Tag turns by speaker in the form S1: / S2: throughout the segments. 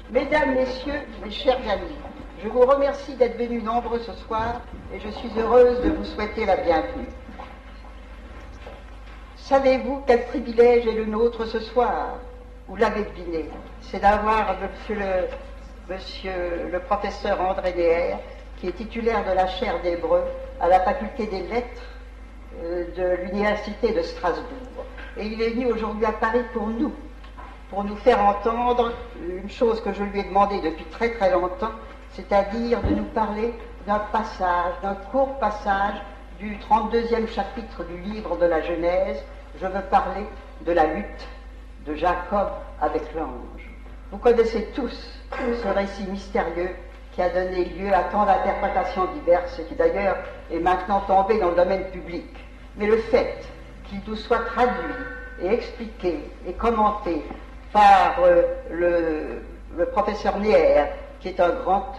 S1: Mesdames, Messieurs, mes chers amis, je vous remercie d'être venus nombreux ce soir et je suis heureuse de vous souhaiter la bienvenue. Savez-vous quel privilège est le nôtre ce soir? Vous l'avez deviné, c'est d'avoir monsieur le professeur André Neher, qui est titulaire de la chaire d'hébreu à la faculté des lettres de l'université de Strasbourg. Et il est venu aujourd'hui à Paris pour nous faire entendre une chose que je lui ai demandé depuis très très longtemps, c'est-à-dire de nous parler d'un passage, d'un court passage du 32e chapitre du livre de la Genèse. Je veux parler de la lutte de Jacob avec l'ange. Vous connaissez tous ce récit mystérieux qui a donné lieu à tant d'interprétations diverses et qui d'ailleurs est maintenant tombé dans le domaine public. Mais le fait qu'il nous soit traduit et expliqué et commenté par le professeur Neher, qui est un grand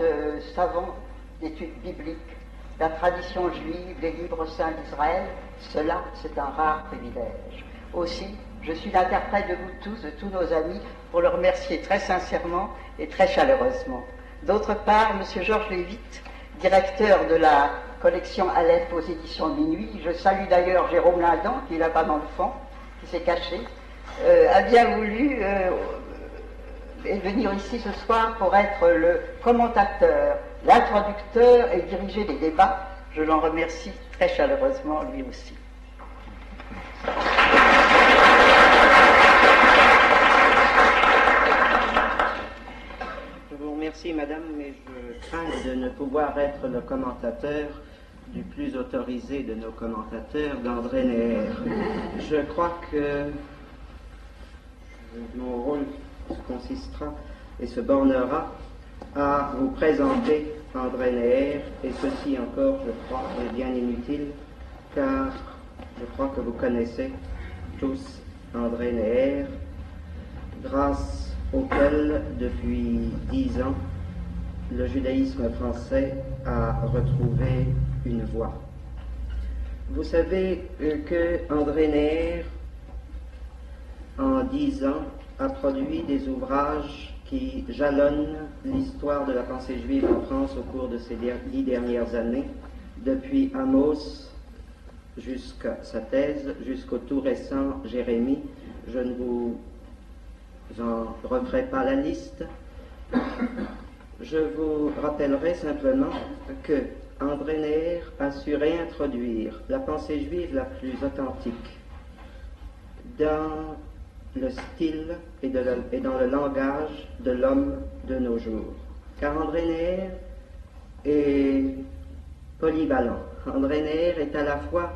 S1: savant d'études bibliques, la tradition juive, les livres saints d'Israël, cela c'est un rare privilège. Aussi, je suis l'interprète de vous tous, de tous nos amis, pour le remercier très sincèrement et très chaleureusement. D'autre part, M. Georges Lévitte, directeur de la collection Aleph aux éditions de Minuit, je salue d'ailleurs Jérôme Lindan, qui est là-bas dans le fond, qui s'est caché, a bien voulu venir ici ce soir pour être le commentateur, l'introducteur et diriger les débats. Je l'en remercie très chaleureusement, lui aussi.
S2: Je vous remercie, madame, mais je crains de ne pouvoir être le commentateur du plus autorisé de nos commentateurs, d'André Neher. Je crois que mon rôle consistera et se bornera à vous présenter André Neher, et ceci encore, je crois, est bien inutile, car je crois que vous connaissez tous André Neher, grâce auquel, depuis 10 ans, le judaïsme français a retrouvé une voix. Vous savez que André Neher, en 10 ans, a produit des ouvrages qui jalonnent l'histoire de la pensée juive en France au cours de ces 10 dernières années, depuis Amos jusqu'à sa thèse, jusqu'au tout récent Jérémie. Je ne vous en referai pas la liste. Je vous rappellerai simplement que André Neher a su réintroduire la pensée juive la plus authentique dans le style et dans le langage de l'homme de nos jours. Car André Neher est polyvalent. André Neher est à la fois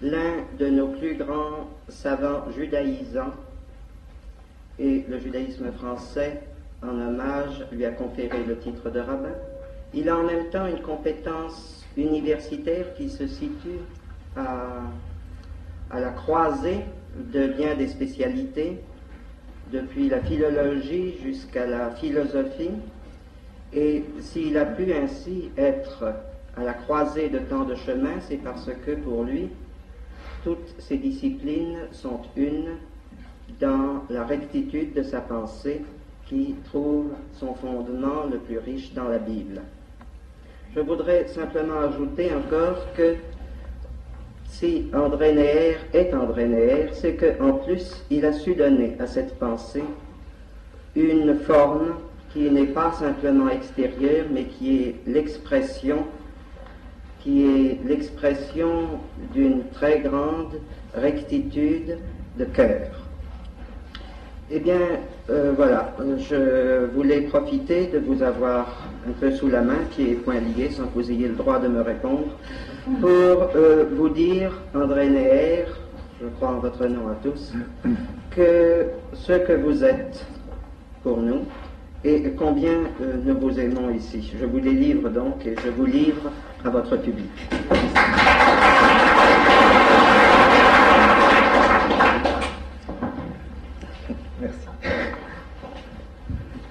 S2: l'un de nos plus grands savants judaïsants, et le judaïsme français, en hommage, lui a conféré le titre de rabbin. Il a en même temps une compétence universitaire qui se situe à la croisée de bien des spécialités, depuis la philologie jusqu'à la philosophie, et s'il a pu ainsi être à la croisée de tant de chemins, c'est parce que pour lui, toutes ces disciplines sont une dans la rectitude de sa pensée qui trouve son fondement le plus riche dans la Bible. Je voudrais simplement ajouter encore que si André Neher est André Neher, c'est qu'en plus, il a su donner à cette pensée une forme qui n'est pas simplement extérieure, mais qui est l'expression d'une très grande rectitude de cœur. Eh bien, voilà, je voulais profiter de vous avoir un peu sous la main, pieds et poings liés, sans que vous ayez le droit de me répondre, pour vous dire, André Neher, je crois en votre nom à tous, que ce que vous êtes pour nous et combien nous vous aimons ici. Je vous les livre donc et je vous livre à votre public.
S3: Merci.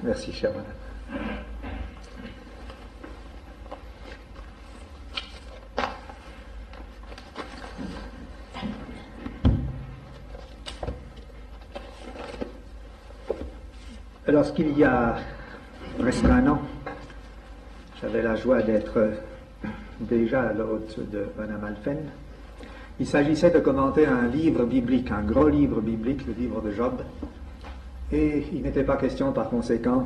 S3: Merci, chère madame. Lorsqu'il y a presque un an, j'avais la joie d'être déjà à l'hôte de Mme Alphen, il s'agissait de commenter un livre biblique, un gros livre biblique, le livre de Job, et il n'était pas question par conséquent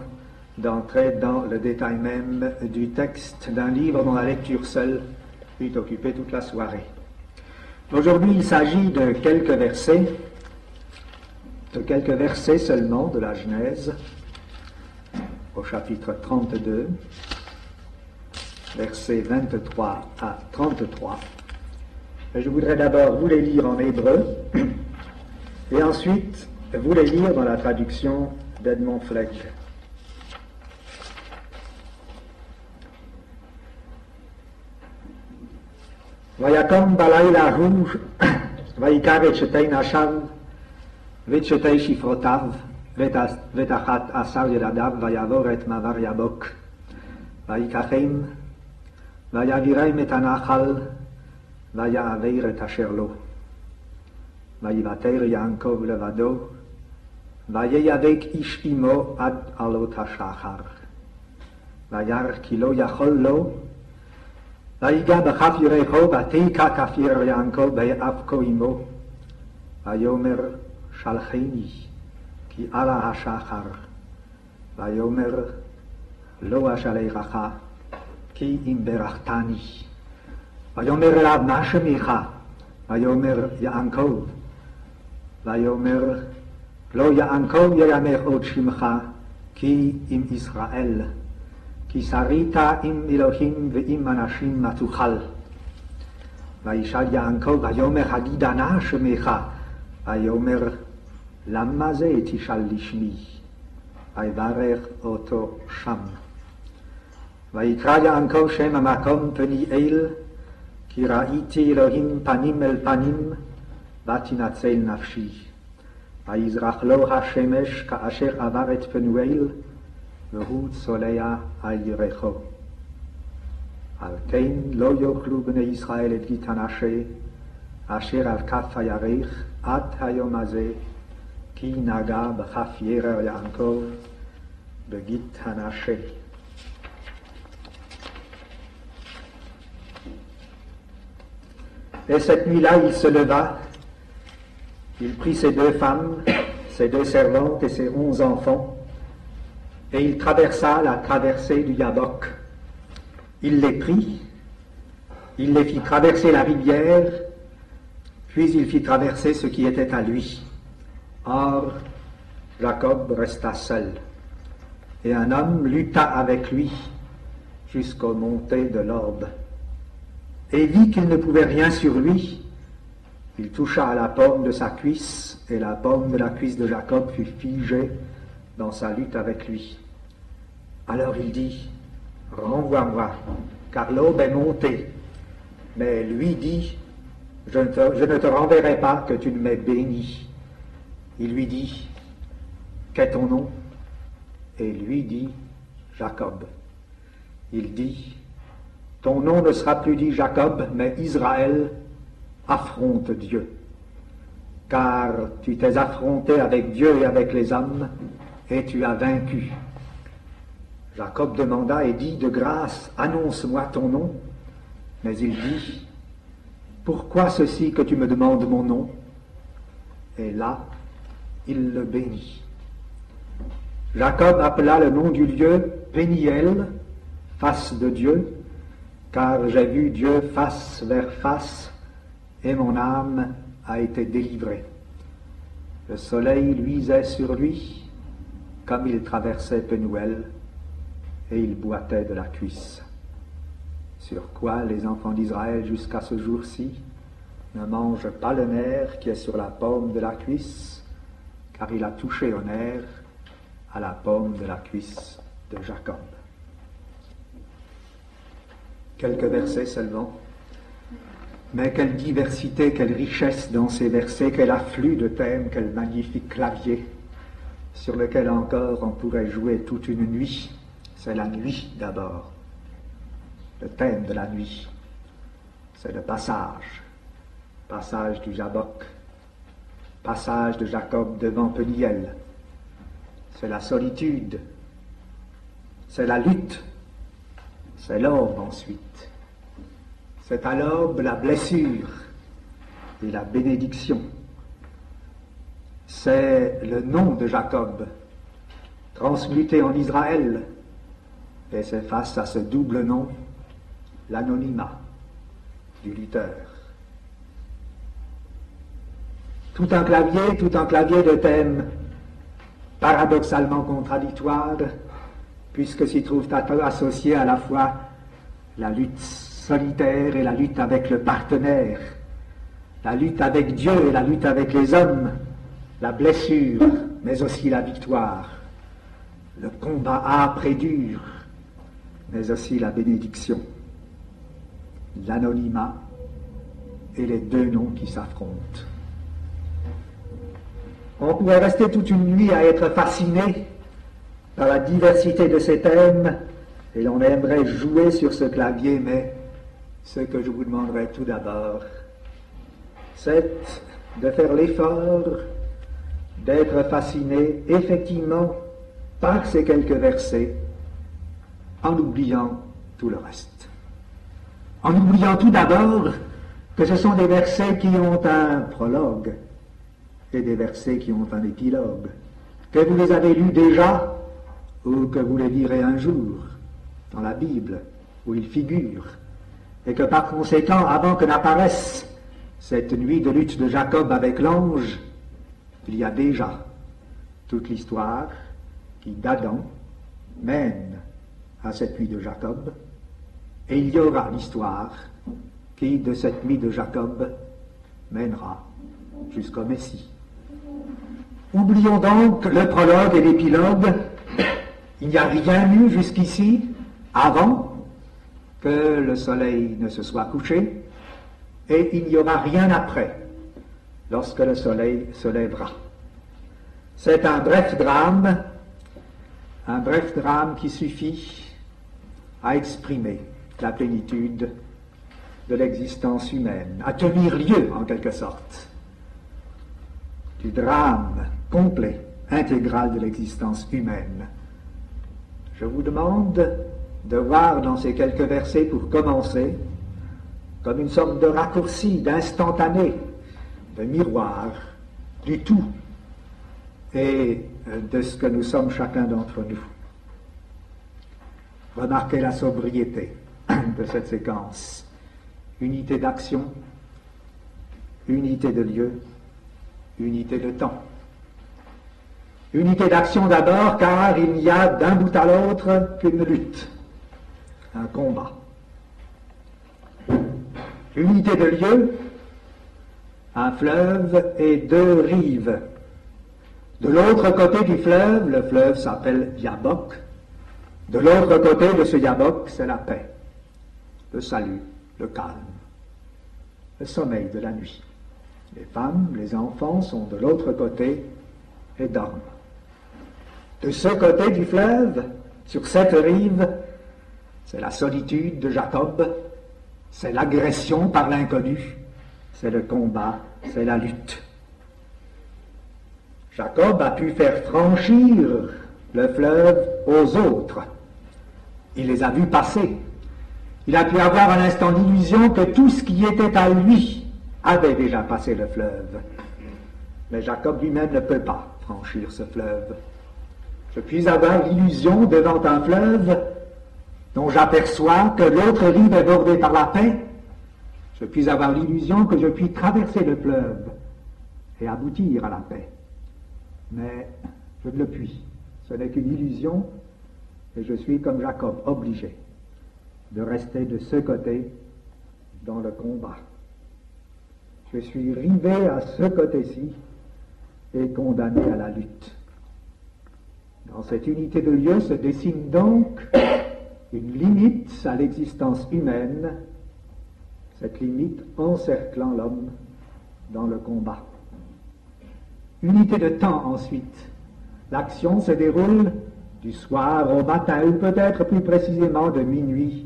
S3: d'entrer dans le détail même du texte d'un livre dont la lecture seule eût occupé toute la soirée. Aujourd'hui, il s'agit de quelques versets seulement de la Genèse, au chapitre 32, versets 23 à 33. Et je voudrais d'abord vous les lire en hébreu, et ensuite vous les lire dans la traduction d'Edmond Fleck. ויקום בלילה ההוא ויקרא את שתי נשיו ואת שתי שפרותיו ואת 11 ילדיו ויעבור את מעבר יבוק ויקחם ויעבירם את הנחל ויעביר את אשר לו ויוותר יעקב לבדו ויאבק איש עמו עד עלות השחר וירא כי לא יכול לו ויגע בכף ירכו ותיכה כף יעקב באבקו עמו ויאמר שלחני כי עלה השחר ויאמר לא אשלחך כי אם ברכתני ויאמר אליו מה שמך ויאמר יעקב ויאמר לא יעקב ירמך עוד שמך כי אם ישראל כי שרית עם אלוהים ועם אנשים מה תוכל. וישאל יעקב ויאמר הגידה נא שמך ויאמר למה זה תשאל לשמי ויברך אותו שם. ויקרא יעקב שם המקום פניאל כי ראיתי אלוהים פנים אל פנים ותנצל נפשי. ויזרח לו השמש כאשר עבר את פנואל והוא צולע על ירכו. על כן לא יאכלו בני ישראל את גית הנשה אשר על כף הירך עד היום הזה כי נגע בכף ירר יעקב בגית הנשה. Et cette nuit-là, il se leva, il prit ses 2 femmes, ses 2 servantes et ses 11 enfants, et il traversa la traversée du Yabok. Il les prit, il les fit traverser la rivière, puis il fit traverser ce qui était à lui. Or, Jacob resta seul, et un homme lutta avec lui jusqu'aux montées de l'Orbe. Et vit qu'il ne pouvait rien sur lui. Il toucha à la paume de sa cuisse, et la paume de la cuisse de Jacob fut figée dans sa lutte avec lui. Alors il dit, renvoie-moi, car l'aube est montée. Mais lui dit, je ne te renverrai pas que tu ne m'aies béni. Il lui dit, qu'est ton nom? Et lui dit, Jacob. Il dit, ton nom ne sera plus dit Jacob, mais Israël, affronte Dieu. Car tu t'es affronté avec Dieu et avec les hommes, et tu as vaincu. Jacob demanda et dit, de grâce, annonce-moi ton nom. Mais il dit, pourquoi ceci que tu me demandes mon nom? Et là, il le bénit. Jacob appela le nom du lieu Péniel, face de Dieu, car j'ai vu Dieu face vers face, et mon âme a été délivrée. Le soleil luisait sur lui, comme il traversait Penuel, et il boitait de la cuisse. Sur quoi les enfants d'Israël jusqu'à ce jour-ci ne mangent pas le nerf qui est sur la paume de la cuisse, car il a touché au nerf à la paume de la cuisse de Jacob. Quelques versets seulement, mais quelle diversité, quelle richesse dans ces versets, quel afflux de thèmes, quel magnifique clavier sur lequel encore on pourrait jouer toute une nuit. C'est la nuit d'abord, le thème de la nuit, c'est le passage du Jabok, passage de Jacob devant Peniel. c'est la solitude, c'est la lutte, c'est l'aube ensuite. C'est à l'aube la blessure et la bénédiction. C'est le nom de Jacob, transmuté en Israël, et c'est face à ce double nom, l'anonymat du lutteur. Tout un clavier de thèmes paradoxalement contradictoires, puisque s'y trouvent associés à la fois la lutte solitaire et la lutte avec le partenaire, la lutte avec Dieu et la lutte avec les hommes, la blessure, mais aussi la victoire, le combat âpre et dur, mais aussi la bénédiction, l'anonymat et les deux noms qui s'affrontent. On pourrait rester toute une nuit à être fasciné par la diversité de ces thèmes, et l'on aimerait jouer sur ce clavier, mais ce que je vous demanderai tout d'abord, c'est de faire l'effort d'être fasciné effectivement par ces quelques versets, en oubliant tout le reste. En oubliant tout d'abord que ce sont des versets qui ont un prologue et des versets qui ont un épilogue, que vous les avez lus déjà ou que vous les lirez un jour dans la Bible où ils figurent, et que par conséquent, avant que n'apparaisse cette nuit de lutte de Jacob avec l'ange, il y a déjà toute l'histoire qui, d'Adam, mène à cette nuit de Jacob, et il y aura l'histoire qui, de cette nuit de Jacob, mènera jusqu'au Messie. Oublions donc le prologue et l'épilogue. Il n'y a rien eu jusqu'ici, avant que le soleil ne se soit couché, et il n'y aura rien après, lorsque le soleil se lèvera. C'est un bref drame qui suffit à exprimer la plénitude de l'existence humaine, à tenir lieu, en quelque sorte, du drame complet, intégral de l'existence humaine. Je vous demande de voir dans ces quelques versets, pour commencer, comme une sorte de raccourci, d'instantané, de miroir, du tout, et de ce que nous sommes chacun d'entre nous. Remarquez la sobriété de cette séquence. Unité d'action, unité de lieu, unité de temps. Unité d'action d'abord, car il n'y a d'un bout à l'autre qu'une lutte, un combat. Unité de lieu, un fleuve et deux rives. De l'autre côté du fleuve, le fleuve s'appelle Yabok. De l'autre côté de ce Yabok, c'est la paix, le salut, le calme, le sommeil de la nuit. Les femmes, les enfants sont de l'autre côté et dorment. De ce côté du fleuve, sur cette rive, c'est la solitude de Jacob, c'est l'agression par l'inconnu, c'est le combat, c'est la lutte. Jacob a pu faire franchir le fleuve aux autres. Il les a vus passer. Il a pu avoir à l'instant l'illusion que tout ce qui était à lui avait déjà passé le fleuve. Mais Jacob lui-même ne peut pas franchir ce fleuve. Je puis avoir l'illusion devant un fleuve dont j'aperçois que l'autre rive est bordée par la paix. Je puis avoir l'illusion que je puis traverser le fleuve et aboutir à la paix. Mais je ne le puis. Ce n'est qu'une illusion et je suis comme Jacob obligé de rester de ce côté dans le combat. Je suis rivé à ce côté-ci et condamné à la lutte. Dans cette unité de lieu se dessine donc une limite à l'existence humaine, cette limite encerclant l'homme dans le combat. Unité de temps ensuite. L'action se déroule du soir au matin, ou peut-être plus précisément de minuit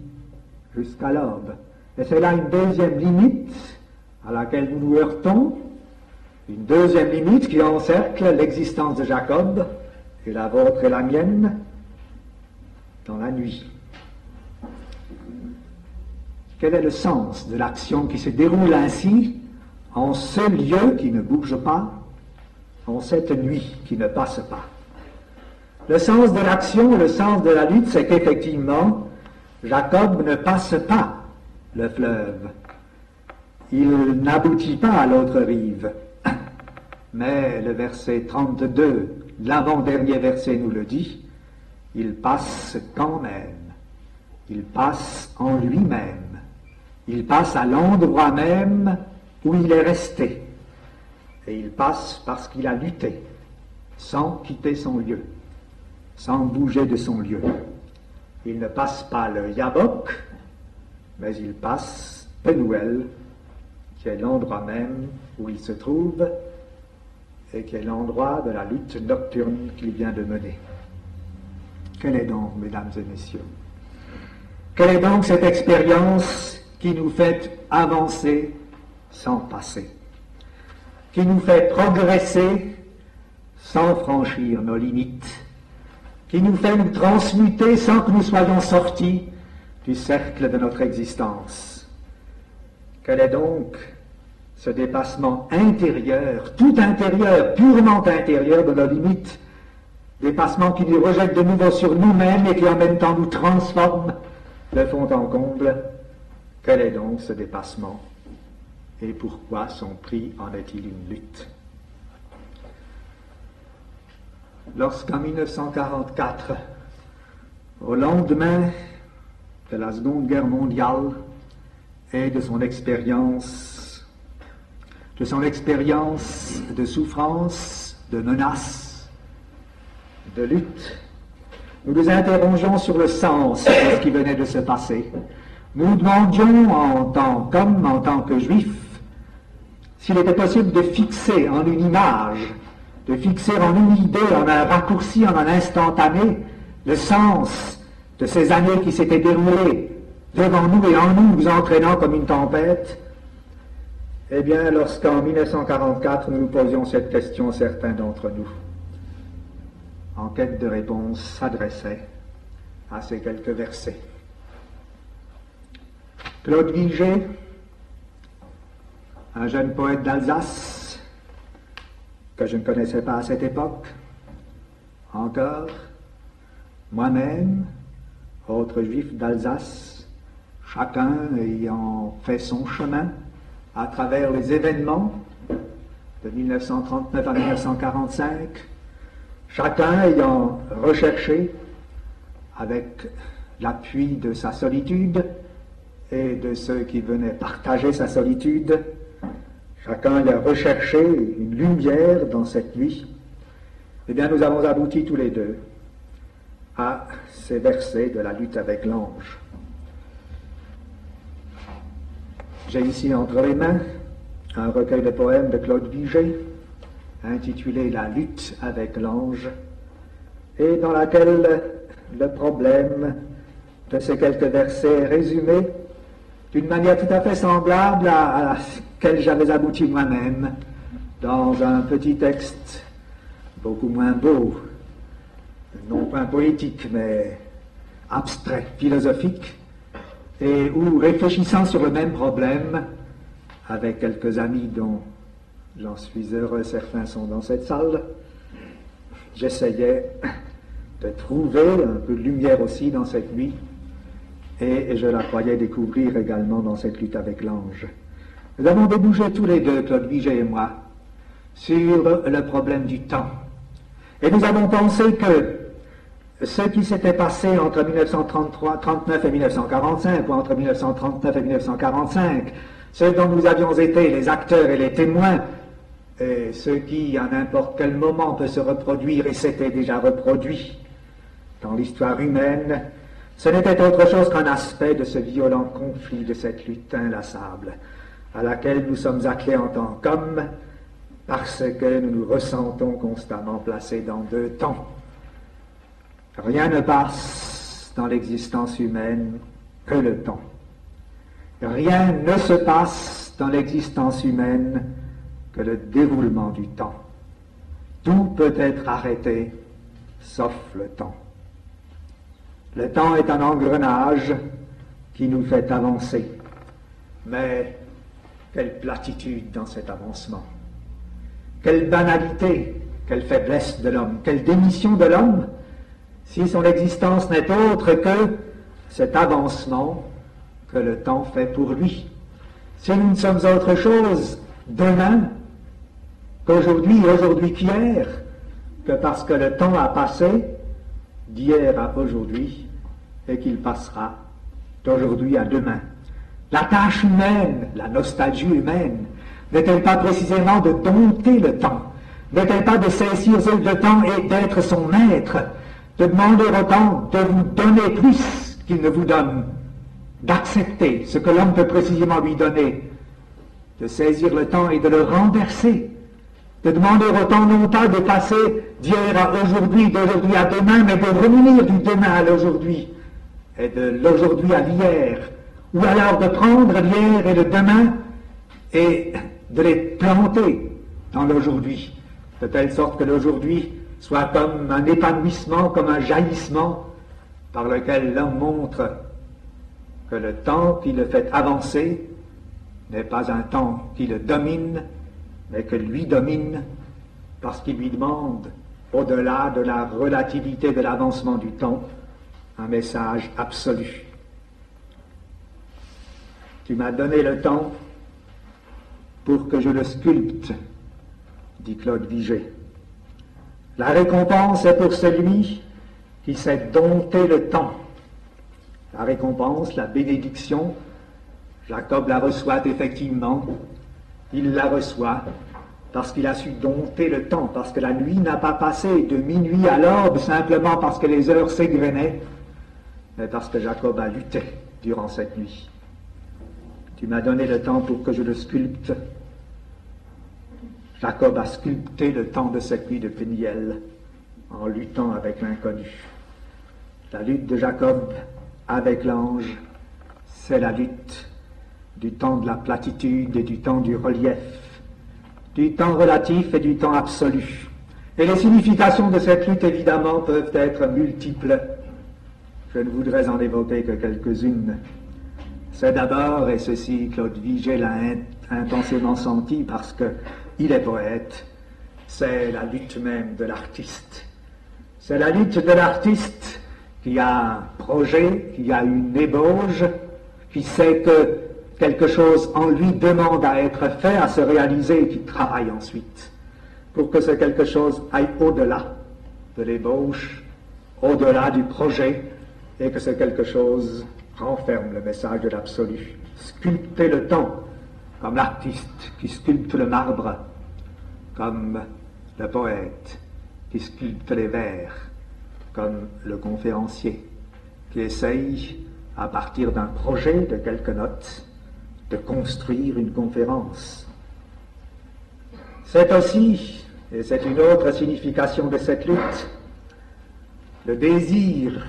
S3: jusqu'à l'aube. Et c'est là une deuxième limite à laquelle nous nous heurtons, une deuxième limite qui encercle l'existence de Jacob et la vôtre et la mienne dans la nuit. Quel est le sens de l'action qui se déroule ainsi, en ce lieu qui ne bouge pas, en cette nuit qui ne passe pas? Le sens de l'action, le sens de la lutte, c'est qu'effectivement, Jacob ne passe pas le fleuve. Il n'aboutit pas à l'autre rive. Mais le verset 32, l'avant-dernier verset nous le dit, il passe quand même. Il passe en lui-même. Il passe à l'endroit même où il est resté. Et il passe parce qu'il a lutté, sans quitter son lieu, sans bouger de son lieu. Il ne passe pas le Yabok, mais il passe Penuel, qui est l'endroit même où il se trouve et qui est l'endroit de la lutte nocturne qu'il vient de mener. Quelle est donc, mesdames et messieurs, quelle est donc cette expérience qui nous fait avancer sans passer, qui nous fait progresser sans franchir nos limites, qui nous fait nous transmuter sans que nous soyons sortis du cercle de notre existence? Quel est donc ce dépassement intérieur, tout intérieur, purement intérieur de nos limites, dépassement qui nous rejette de nouveau sur nous-mêmes et qui en même temps nous transforme de fond en comble? Quel est donc ce dépassement et pourquoi son prix en est-il une lutte? Lorsqu'en 1944, au lendemain de la Seconde Guerre mondiale et de son expérience de souffrance, de menace, de lutte, nous nous interrogeons sur le sens de ce qui venait de se passer. Nous demandions en tant qu'hommes, en tant que juifs, s'il était possible de fixer en une image, de fixer en une idée, en un raccourci, en un instantané, le sens de ces années qui s'étaient déroulées devant nous et en nous, nous entraînant comme une tempête. Eh bien, lorsqu'en 1944, nous nous posions cette question, certains d'entre nous, en quête de réponse, s'adressaient à ces quelques versets. Claude Vigée, un jeune poète d'Alsace, que je ne connaissais pas à cette époque, encore, moi-même, autre juif d'Alsace, chacun ayant fait son chemin à travers les événements de 1939 à 1945, chacun ayant recherché, avec l'appui de sa solitude et de ceux qui venaient partager sa solitude, chacun ayant recherché une lumière dans cette nuit, eh bien nous avons abouti tous les deux à ces versets de la lutte avec l'ange. J'ai ici entre les mains un recueil de poèmes de Claude Vigée intitulé La lutte avec l'ange, et dans laquelle le problème de ces quelques versets est résumé d'une manière tout à fait semblable à laquelle j'avais abouti moi-même dans un petit texte beaucoup moins beau, non pas poétique, mais abstrait, philosophique, et où, réfléchissant sur le même problème, avec quelques amis dont j'en suis heureux, certains sont dans cette salle, j'essayais de trouver un peu de lumière aussi dans cette nuit, et je la croyais découvrir également dans cette lutte avec l'ange. Nous avons débouché tous les deux, Claude Vigée et moi, sur le problème du temps. Et nous avons pensé que ce qui s'était passé entre 1939 et 1945, ou entre 1939 et 1945, ce dont nous avions été les acteurs et les témoins, et ce qui, à n'importe quel moment, peut se reproduire et s'était déjà reproduit dans l'histoire humaine, ce n'était autre chose qu'un aspect de ce violent conflit, de cette lutte inlassable, à laquelle nous sommes attelés en tant qu'hommes, parce que nous nous ressentons constamment placés dans deux temps. Rien ne passe dans l'existence humaine que le temps. Rien ne se passe dans l'existence humaine que le déroulement du temps. Tout peut être arrêté sauf le temps. Le temps est un engrenage qui nous fait avancer. Mais quelle platitude dans cet avancement! Quelle banalité, quelle faiblesse de l'homme, quelle démission de l'homme, si son existence n'est autre que cet avancement que le temps fait pour lui. Si nous ne sommes autre chose demain qu'aujourd'hui, aujourd'hui qu'hier, que parce que le temps a passé d'hier à aujourd'hui et qu'il passera d'aujourd'hui à demain. La tâche humaine, la nostalgie humaine, n'est-elle pas précisément de dompter le temps? N'est-elle pas de saisir le temps et d'être son maître, de demander au temps de vous donner plus qu'il ne vous donne, d'accepter ce que l'homme peut précisément lui donner, de saisir le temps et de le renverser, de demander au temps non pas de passer d'hier à aujourd'hui, d'aujourd'hui à demain, mais de revenir du demain à l'aujourd'hui, et de l'aujourd'hui à l'hier, ou alors de prendre l'hier et le demain et de les planter dans l'aujourd'hui, de telle sorte que l'aujourd'hui soit comme un épanouissement, comme un jaillissement par lequel l'homme montre que le temps qui le fait avancer n'est pas un temps qui le domine, mais que lui domine parce qu'il lui demande, au-delà de la relativité de l'avancement du temps, un message absolu. Tu m'as donné le temps pour que je le sculpte, dit Claude Vigée. La récompense est pour celui qui sait dompter le temps. La récompense, la bénédiction, Jacob la reçoit effectivement. Il la reçoit parce qu'il a su dompter le temps, parce que la nuit n'a pas passé de minuit à l'aube simplement parce que les heures s'égrenaient, mais parce que Jacob a lutté durant cette nuit. Tu m'as donné le temps pour que je le sculpte. Jacob a sculpté le temps de cette nuit de Péniel en luttant avec l'inconnu. La lutte de Jacob avec l'ange, c'est la lutte du temps de la platitude et du temps du relief, du temps relatif et du temps absolu. Et les significations de cette lutte, évidemment, peuvent être multiples. Je ne voudrais en évoquer que quelques-unes. C'est d'abord, et ceci Claude Vigée l'a intensément senti parce qu'il est poète, c'est la lutte même de l'artiste. C'est la lutte de l'artiste qui a un projet, qui a une ébauche, qui sait que quelque chose en lui demande à être fait, à se réaliser, et qui travaille ensuite pour que ce quelque chose aille au-delà de l'ébauche, au-delà du projet, et que ce quelque chose renferme le message de l'absolu. Sculpter le temps, comme l'artiste qui sculpte le marbre, comme le poète qui sculpte les vers, comme le conférencier qui essaye, à partir d'un projet, de quelques notes, de construire une conférence. C'est aussi, et c'est une autre signification de cette lutte, le désir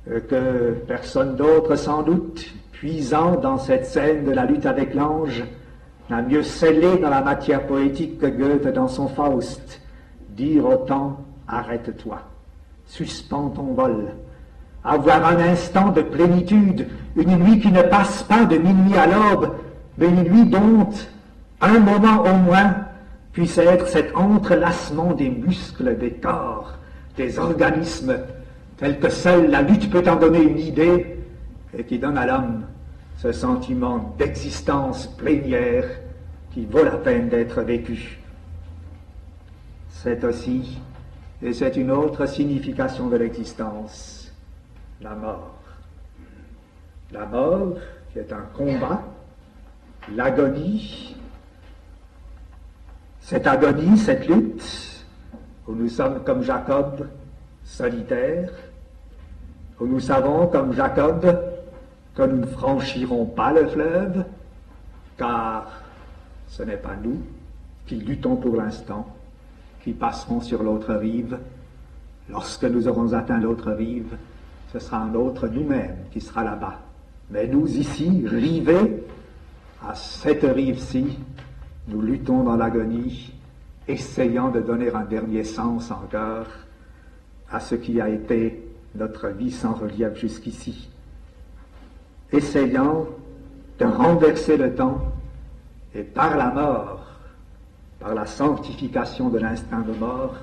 S3: que personne d'autre sans doute, puisant dans cette scène de la lutte avec l'ange, n'a mieux scellé dans la matière poétique que Goethe dans son Faust, dire au temps, arrête-toi, suspends ton vol, avoir un instant de plénitude, une nuit qui ne passe pas de minuit à l'aube, mais une nuit dont un moment au moins puisse être cet entrelacement des muscles, des corps, des organismes, tel que seule la lutte peut en donner une idée, et qui donne à l'homme ce sentiment d'existence plénière qui vaut la peine d'être vécu. C'est aussi, et c'est une autre signification de l'existence, la mort. La mort qui est un combat, l'agonie, cette agonie, cette lutte, où nous sommes comme Jacob, solitaires, où nous savons comme Jacob que nous ne franchirons pas le fleuve, car ce n'est pas nous qui luttons pour l'instant, qui passerons sur l'autre rive. Lorsque nous aurons atteint l'autre rive, ce sera un autre nous-mêmes qui sera là-bas. Mais nous ici, rivés à cette rive-ci, nous luttons dans l'agonie, essayant de donner un dernier sens encore à ce qui a été notre vie sans relief jusqu'ici, essayant de renverser le temps et par la mort, par la sanctification de l'instinct de mort,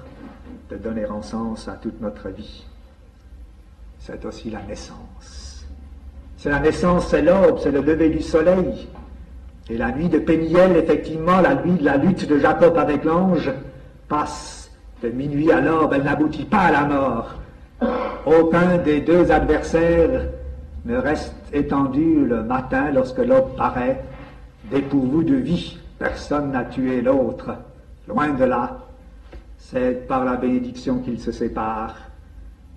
S3: de donner en sens à toute notre vie. C'est aussi la naissance. C'est la naissance, c'est l'aube, c'est le lever du soleil. Et la nuit de Péniel, effectivement, la nuit de la lutte de Jacob avec l'ange, passe de minuit à l'aube, elle n'aboutit pas à la mort. Aucun des deux adversaires ne reste étendu le matin lorsque l'aube paraît, dépourvu de vie. Personne n'a tué l'autre. Loin de là, c'est par la bénédiction qu'ils se séparent.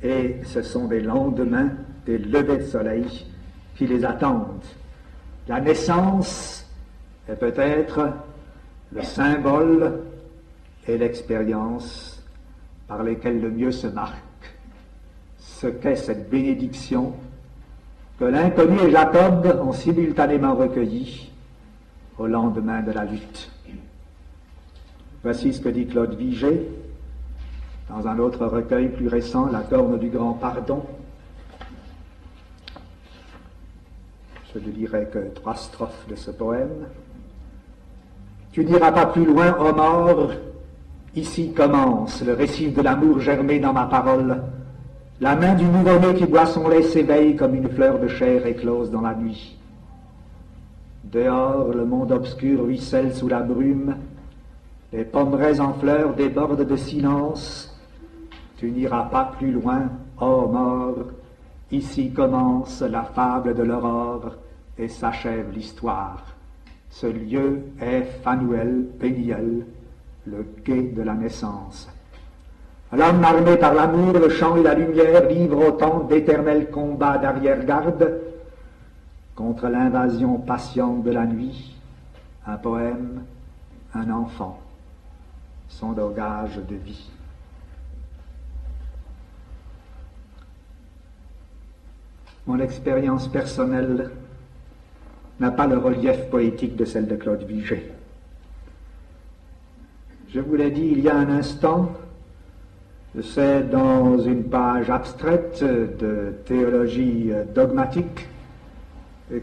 S3: Et ce sont des lendemains, des levées de soleil qui les attendent. La naissance est peut-être le symbole et l'expérience par lesquelles le mieux se marque ce qu'est cette bénédiction que l'inconnu et Jacob ont simultanément recueillie au lendemain de la lutte. Voici ce que dit Claude Vigée dans un autre recueil plus récent, La corne du grand pardon. Je ne lirai que 3 strophes de ce poème. Tu n'iras pas plus loin, ô mort, ici commence le récif de l'amour germé dans ma parole. La main du nouveau-né qui boit son lait s'éveille comme une fleur de chair éclose dans la nuit. Dehors, le monde obscur ruisselle sous la brume, les pommeraies en fleurs débordent de silence. Tu n'iras pas plus loin, ô mort, ici commence la fable de l'aurore et s'achève l'histoire. Ce lieu est Phanuel, Péniel, le quai de la naissance. L'homme armé par l'amour, le chant et la lumière livre autant d'éternels combats d'arrière-garde contre l'invasion patiente de la nuit. Un poème, un enfant, son langage de vie. Mon expérience personnelle n'a pas le relief poétique de celle de Claude Vigée. Je vous l'ai dit il y a un instant, c'est dans une page abstraite de théologie dogmatique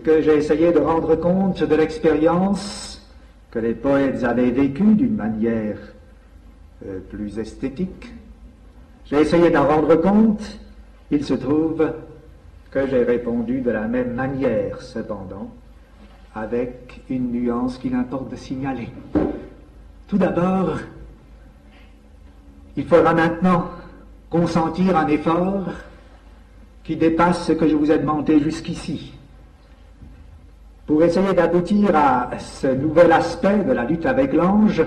S3: que j'ai essayé de rendre compte de l'expérience que les poètes avaient vécue d'une manière plus esthétique. J'ai essayé d'en rendre compte. Il se trouve que j'ai répondu de la même manière, cependant, avec une nuance qu'il importe de signaler. Tout d'abord, il faudra maintenant consentir un effort qui dépasse ce que je vous ai demandé jusqu'ici, pour essayer d'aboutir à ce nouvel aspect de la lutte avec l'ange,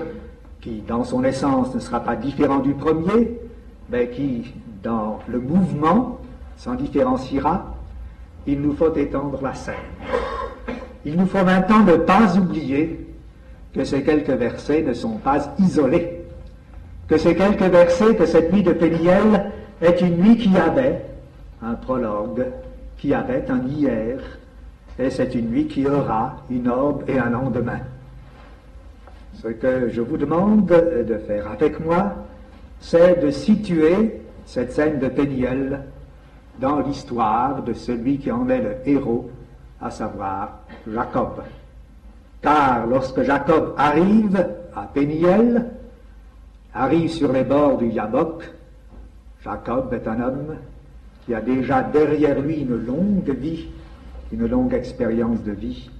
S3: qui, dans son essence, ne sera pas différent du premier, mais qui, dans le mouvement, s'en différenciera. Il nous faut étendre la scène. Il nous faut maintenant ne pas oublier que ces quelques versets ne sont pas isolés, que ces quelques versets, que cette nuit de Péniel est une nuit qui avait un prologue, qui avait un hier, et c'est une nuit qui aura une aube et un lendemain. Ce que je vous demande de faire avec moi, c'est de situer cette scène de Péniel dans l'histoire de celui qui en est le héros, à savoir Jacob. Car lorsque Jacob arrive à Péniel, arrive sur les bords du Yabok, Jacob est un homme qui a déjà derrière lui une longue vie, une longue expérience de vie,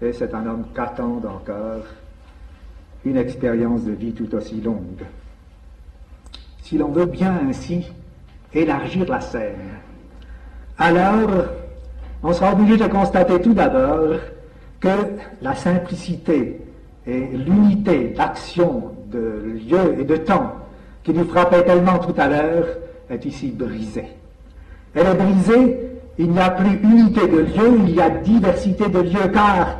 S3: et c'est un homme qu'attend encore une expérience de vie tout aussi longue. Si l'on veut bien ainsi élargir la scène, alors on sera obligé de constater tout d'abord que la simplicité et l'unité d'action, de lieu et de temps qui nous frappait tellement tout à l'heure est ici brisée. Elle est brisée, il n'y a plus unité de lieu, il y a diversité de lieux, car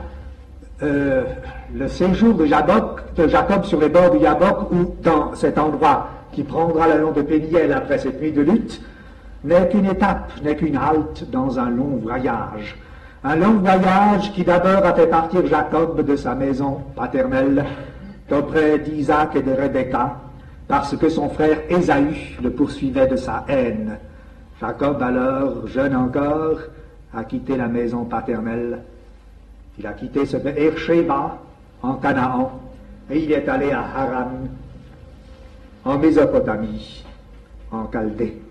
S3: le séjour de Jacob sur les bords du Yabok, ou dans cet endroit qui prendra le nom de Péniel après cette nuit de lutte, n'est qu'une étape, n'est qu'une halte dans un long voyage. Un long voyage qui d'abord a fait partir Jacob de sa maison paternelle, d'auprès d'Isaac et de Rebecca, parce que son frère Ésaü le poursuivait de sa haine. Jacob, alors jeune encore, a quitté la maison paternelle. Il a quitté ce Beer-Sheba en Canaan et il est allé à Haran, en Mésopotamie, en Chaldée.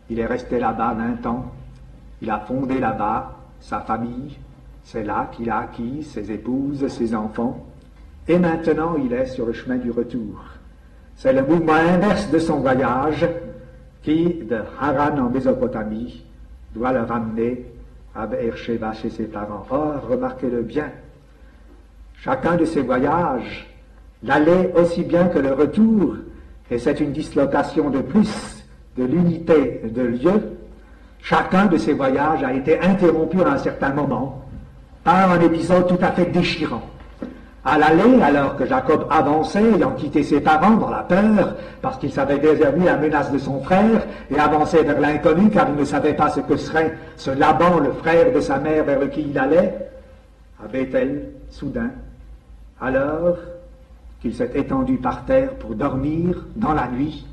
S3: Il est resté là-bas 20 ans. Il a fondé là-bas sa famille. C'est là qu'il a acquis ses épouses, ses enfants. Et maintenant, il est sur le chemin du retour. C'est le mouvement inverse de son voyage qui, de Haran en Mésopotamie, doit le ramener à Beer-Sheba chez ses parents. Or, remarquez-le bien, chacun de ces voyages, l'aller aussi bien que le retour, et c'est une dislocation de plus de l'unité de lieu, chacun de ces voyages a été interrompu à un certain moment par un épisode tout à fait déchirant. À l'aller, alors que Jacob avançait, ayant quitté ses parents dans la peur, parce qu'il savait désormais la menace de son frère, et avançait vers l'inconnu, car il ne savait pas ce que serait ce Laban, le frère de sa mère, vers lequel il allait, à Béthel, soudain, alors qu'il s'est étendu par terre pour dormir dans la nuit,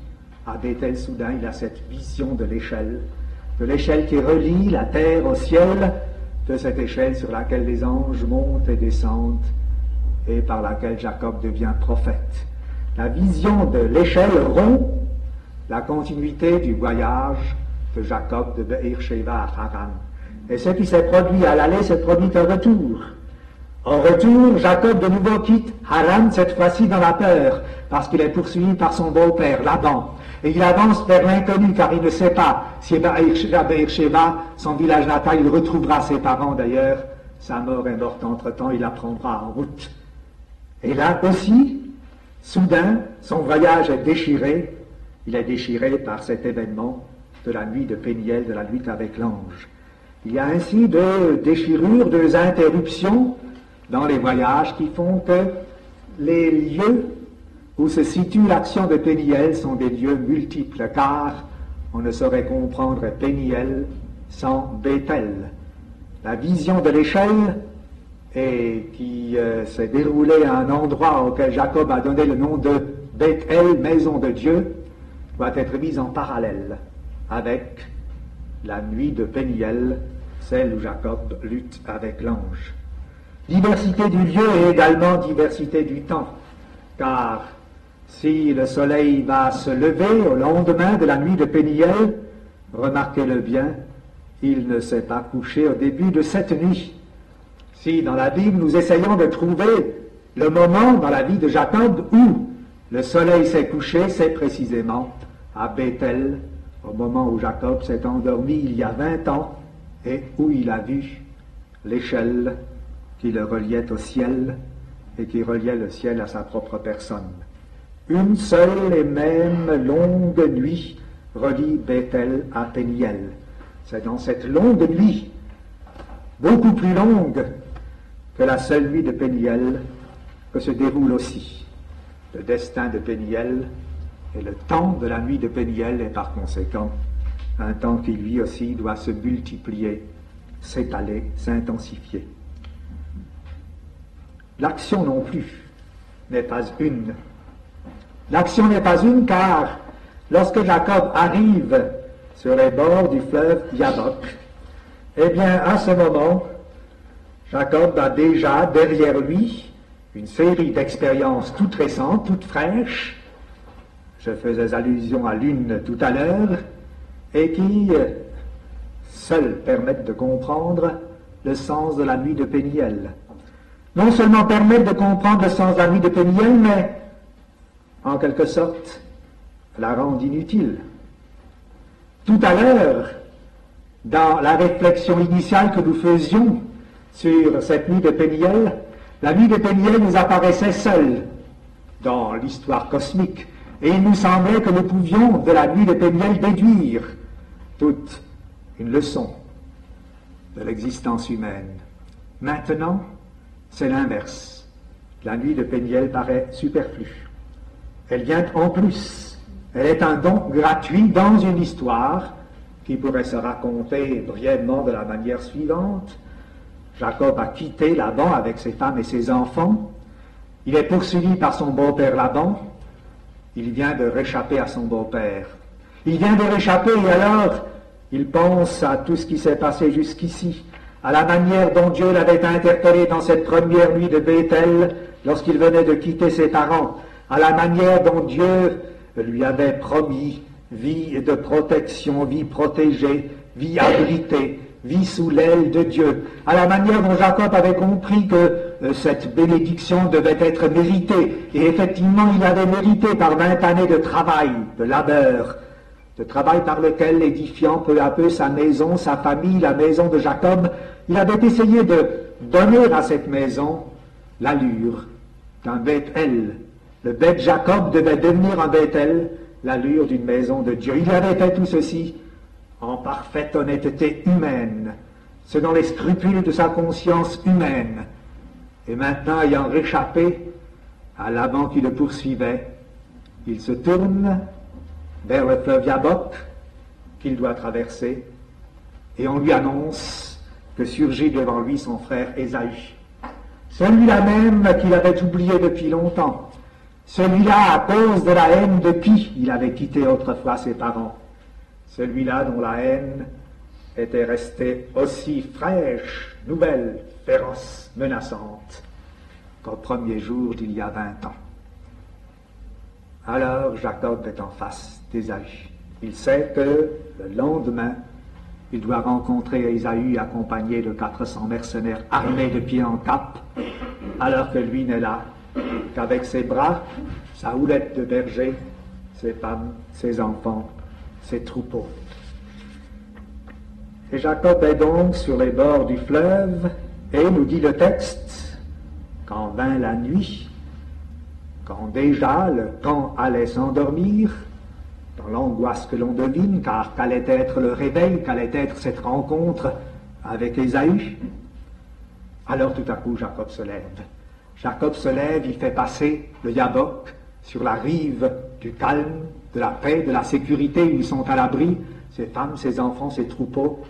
S3: à Béthel, soudain, il a cette vision de l'échelle qui relie la terre au ciel, de cette échelle sur laquelle les anges montent et descendent, et par laquelle Jacob devient prophète. La vision de l'échelle rompt la continuité du voyage de Jacob de Beer-Sheba à Haran. Et ce qui s'est produit à l'aller se produit au retour. Au retour, Jacob de nouveau quitte Haran, cette fois-ci dans la peur, parce qu'il est poursuivi par son beau-père, Laban. Et il avance vers l'inconnu, car il ne sait pas si à Beer-Sheba, son village natal, il retrouvera ses parents d'ailleurs. Sa mort est morte entre-temps, il la prendra en route. Et là aussi, soudain, son voyage est déchiré. Il est déchiré par cet événement de la nuit de Péniel, de la lutte avec l'ange. Il y a ainsi deux déchirures, deux interruptions dans les voyages qui font que les lieux où se situe l'action de Péniel sont des lieux multiples, car on ne saurait comprendre Péniel sans Béthel. La vision de l'échelle et qui s'est déroulée à un endroit auquel Jacob a donné le nom de Bethel, maison de Dieu, doit être mise en parallèle avec la nuit de Péniel, celle où Jacob lutte avec l'ange. Diversité du lieu et également diversité du temps, car si le soleil va se lever au lendemain de la nuit de Péniel, remarquez-le bien, il ne s'est pas couché au début de cette nuit. Si dans la Bible nous essayons de trouver le moment dans la vie de Jacob où le soleil s'est couché, c'est précisément à Béthel, au moment où Jacob s'est endormi il y a 20 ans et où il a vu l'échelle qui le reliait au ciel et qui reliait le ciel à sa propre personne. Une seule et même longue nuit relie Béthel à Péniel. C'est dans cette longue nuit, beaucoup plus longue que la seule nuit de Péniel, que se déroule aussi le destin de Péniel, et le temps de la nuit de Péniel est par conséquent un temps qui lui aussi doit se multiplier, s'étaler, s'intensifier. L'action non plus n'est pas une. L'action n'est pas une car lorsque Jacob arrive sur les bords du fleuve Yabok, eh bien à ce moment, Jacob a déjà derrière lui une série d'expériences toutes récentes, toutes fraîches. Je faisais allusion à l'une tout à l'heure, et qui seules permettent de comprendre le sens de la nuit de Péniel. Non seulement permettent de comprendre le sens de la nuit de Péniel, mais en quelque sorte la rendent inutile. Tout à l'heure, dans la réflexion initiale que nous faisions sur cette nuit de Péniel, la nuit de Péniel nous apparaissait seule dans l'histoire cosmique, et il nous semblait que nous pouvions de la nuit de Péniel déduire toute une leçon de l'existence humaine. Maintenant, c'est l'inverse. La nuit de Péniel paraît superflue. Elle vient en plus. Elle est un don gratuit dans une histoire qui pourrait se raconter brièvement de la manière suivante. Jacob a quitté Laban avec ses femmes et ses enfants. Il est poursuivi par son beau-père Laban. il vient de réchapper à son beau-père. Il vient de réchapper et alors il pense à tout ce qui s'est passé jusqu'ici, à la manière dont Dieu l'avait interpellé dans cette première nuit de Bethel lorsqu'il venait de quitter ses parents, à la manière dont Dieu lui avait promis vie de protection, vie protégée, vie abritée, vie sous l'aile de Dieu, à la manière dont Jacob avait compris que cette bénédiction devait être méritée, et effectivement il l'avait méritée par 20 années de travail, de labeur, de travail par lequel, édifiant peu à peu sa maison, sa famille, la maison de Jacob, il avait essayé de donner à cette maison l'allure d'un Bethel. Le Beth Jacob devait devenir un Bethel, l'allure d'une maison de Dieu. Il avait fait tout ceci en parfaite honnêteté humaine, selon les scrupules de sa conscience humaine. Et maintenant, ayant réchappé à l'avant qui le poursuivait, il se tourne vers le fleuve Yabok qu'il doit traverser, et on lui annonce que surgit devant lui son frère Ésaü. Celui-là même qu'il avait oublié depuis longtemps, celui-là à cause de la haine de qui il avait quitté autrefois ses parents, celui-là dont la haine était restée aussi fraîche, nouvelle, féroce, menaçante qu'au premier jour d'il y a 20 ans. Alors Jacob est en face d'Ésaü. Il sait que le lendemain, il doit rencontrer Ésaü accompagné de 400 mercenaires armés de pied en cap, alors que lui n'est là qu'avec ses bras, sa houlette de berger, ses femmes, ses enfants, ses troupeaux. Et Jacob est donc sur les bords du fleuve, et nous dit le texte, quand vint la nuit, quand déjà le camp allait s'endormir, dans l'angoisse que l'on devine, car qu'allait être le réveil, qu'allait être cette rencontre avec Ésaü, alors tout à coup Jacob se lève. Jacob se lève, il fait passer le Yabok sur la rive du calme, de la paix, de la sécurité où ils sont à l'abri, ses femmes, ses enfants, ses troupeaux,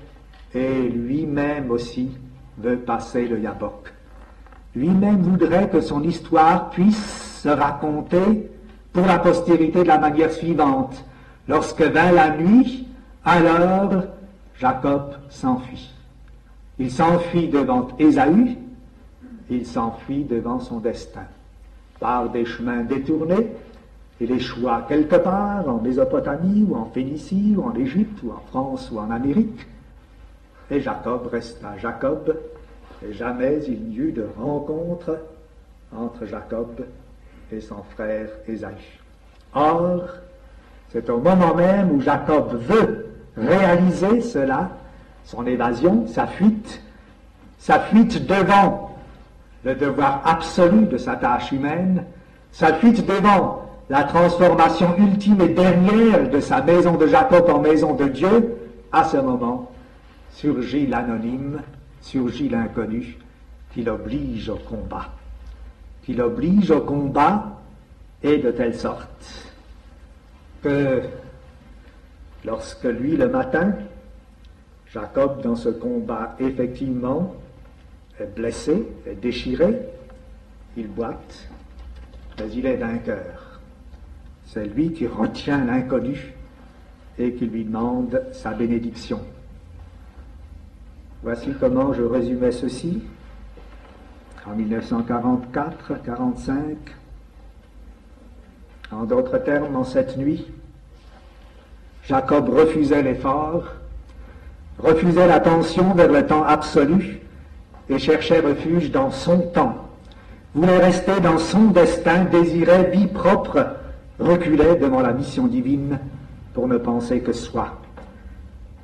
S3: et lui-même aussi veut passer le Yabok. Lui-même voudrait que son histoire puisse se raconter pour la postérité de la manière suivante. Lorsque vint la nuit, alors Jacob s'enfuit. Il s'enfuit devant Ésaü, il s'enfuit devant son destin, par des chemins détournés. Il échoua quelque part, en Mésopotamie, ou en Phénicie, ou en Égypte, ou en France, ou en Amérique. Et Jacob resta Jacob, et jamais il n'y eut de rencontre entre Jacob et son frère Ésaü. Or, c'est au moment même où Jacob veut réaliser cela, son évasion, sa fuite devant le devoir absolu de sa tâche humaine, sa fuite devant la transformation ultime et dernière de sa maison de Jacob en maison de Dieu, à ce moment surgit l'anonyme, surgit l'inconnu, qui l'oblige au combat. Qui l'oblige au combat, et de telle sorte que lorsque lui, le matin, Jacob, dans ce combat, effectivement, est blessé, est déchiré, il boite, mais il est vainqueur. C'est lui qui retient l'inconnu et qui lui demande sa bénédiction. Voici comment je résumais ceci en 1944-45. En d'autres termes, en cette nuit, Jacob refusait l'effort, refusait l'attention vers le temps absolu et cherchait refuge dans son temps, voulait rester dans son destin, désirait vie propre, reculait devant la mission divine pour ne penser que soi.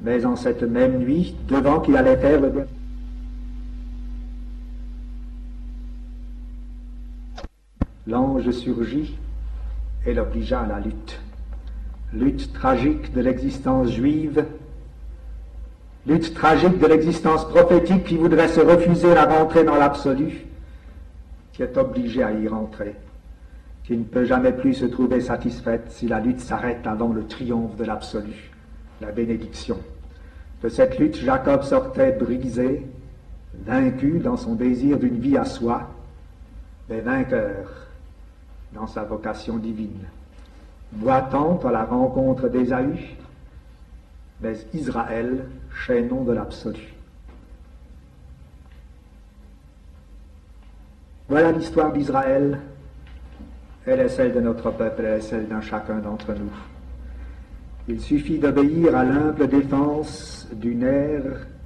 S3: Mais en cette même nuit, devant qu'il allait faire le dernier, l'ange surgit et l'obligea à la lutte. Lutte tragique de l'existence juive, lutte tragique de l'existence prophétique qui voudrait se refuser à rentrer dans l'absolu, qui est obligée à y rentrer, qui ne peut jamais plus se trouver satisfaite si la lutte s'arrête avant le triomphe de l'absolu, la bénédiction. De cette lutte, Jacob sortait brisé, vaincu dans son désir d'une vie à soi, mais vainqueur dans sa vocation divine. boitant à la rencontre d'Ésaü, mais Israël, chaînon de l'absolu. Voilà l'histoire d'Israël. Elle est celle de notre peuple, elle est celle d'un chacun d'entre nous. Il suffit d'obéir à l'humble défense du nerf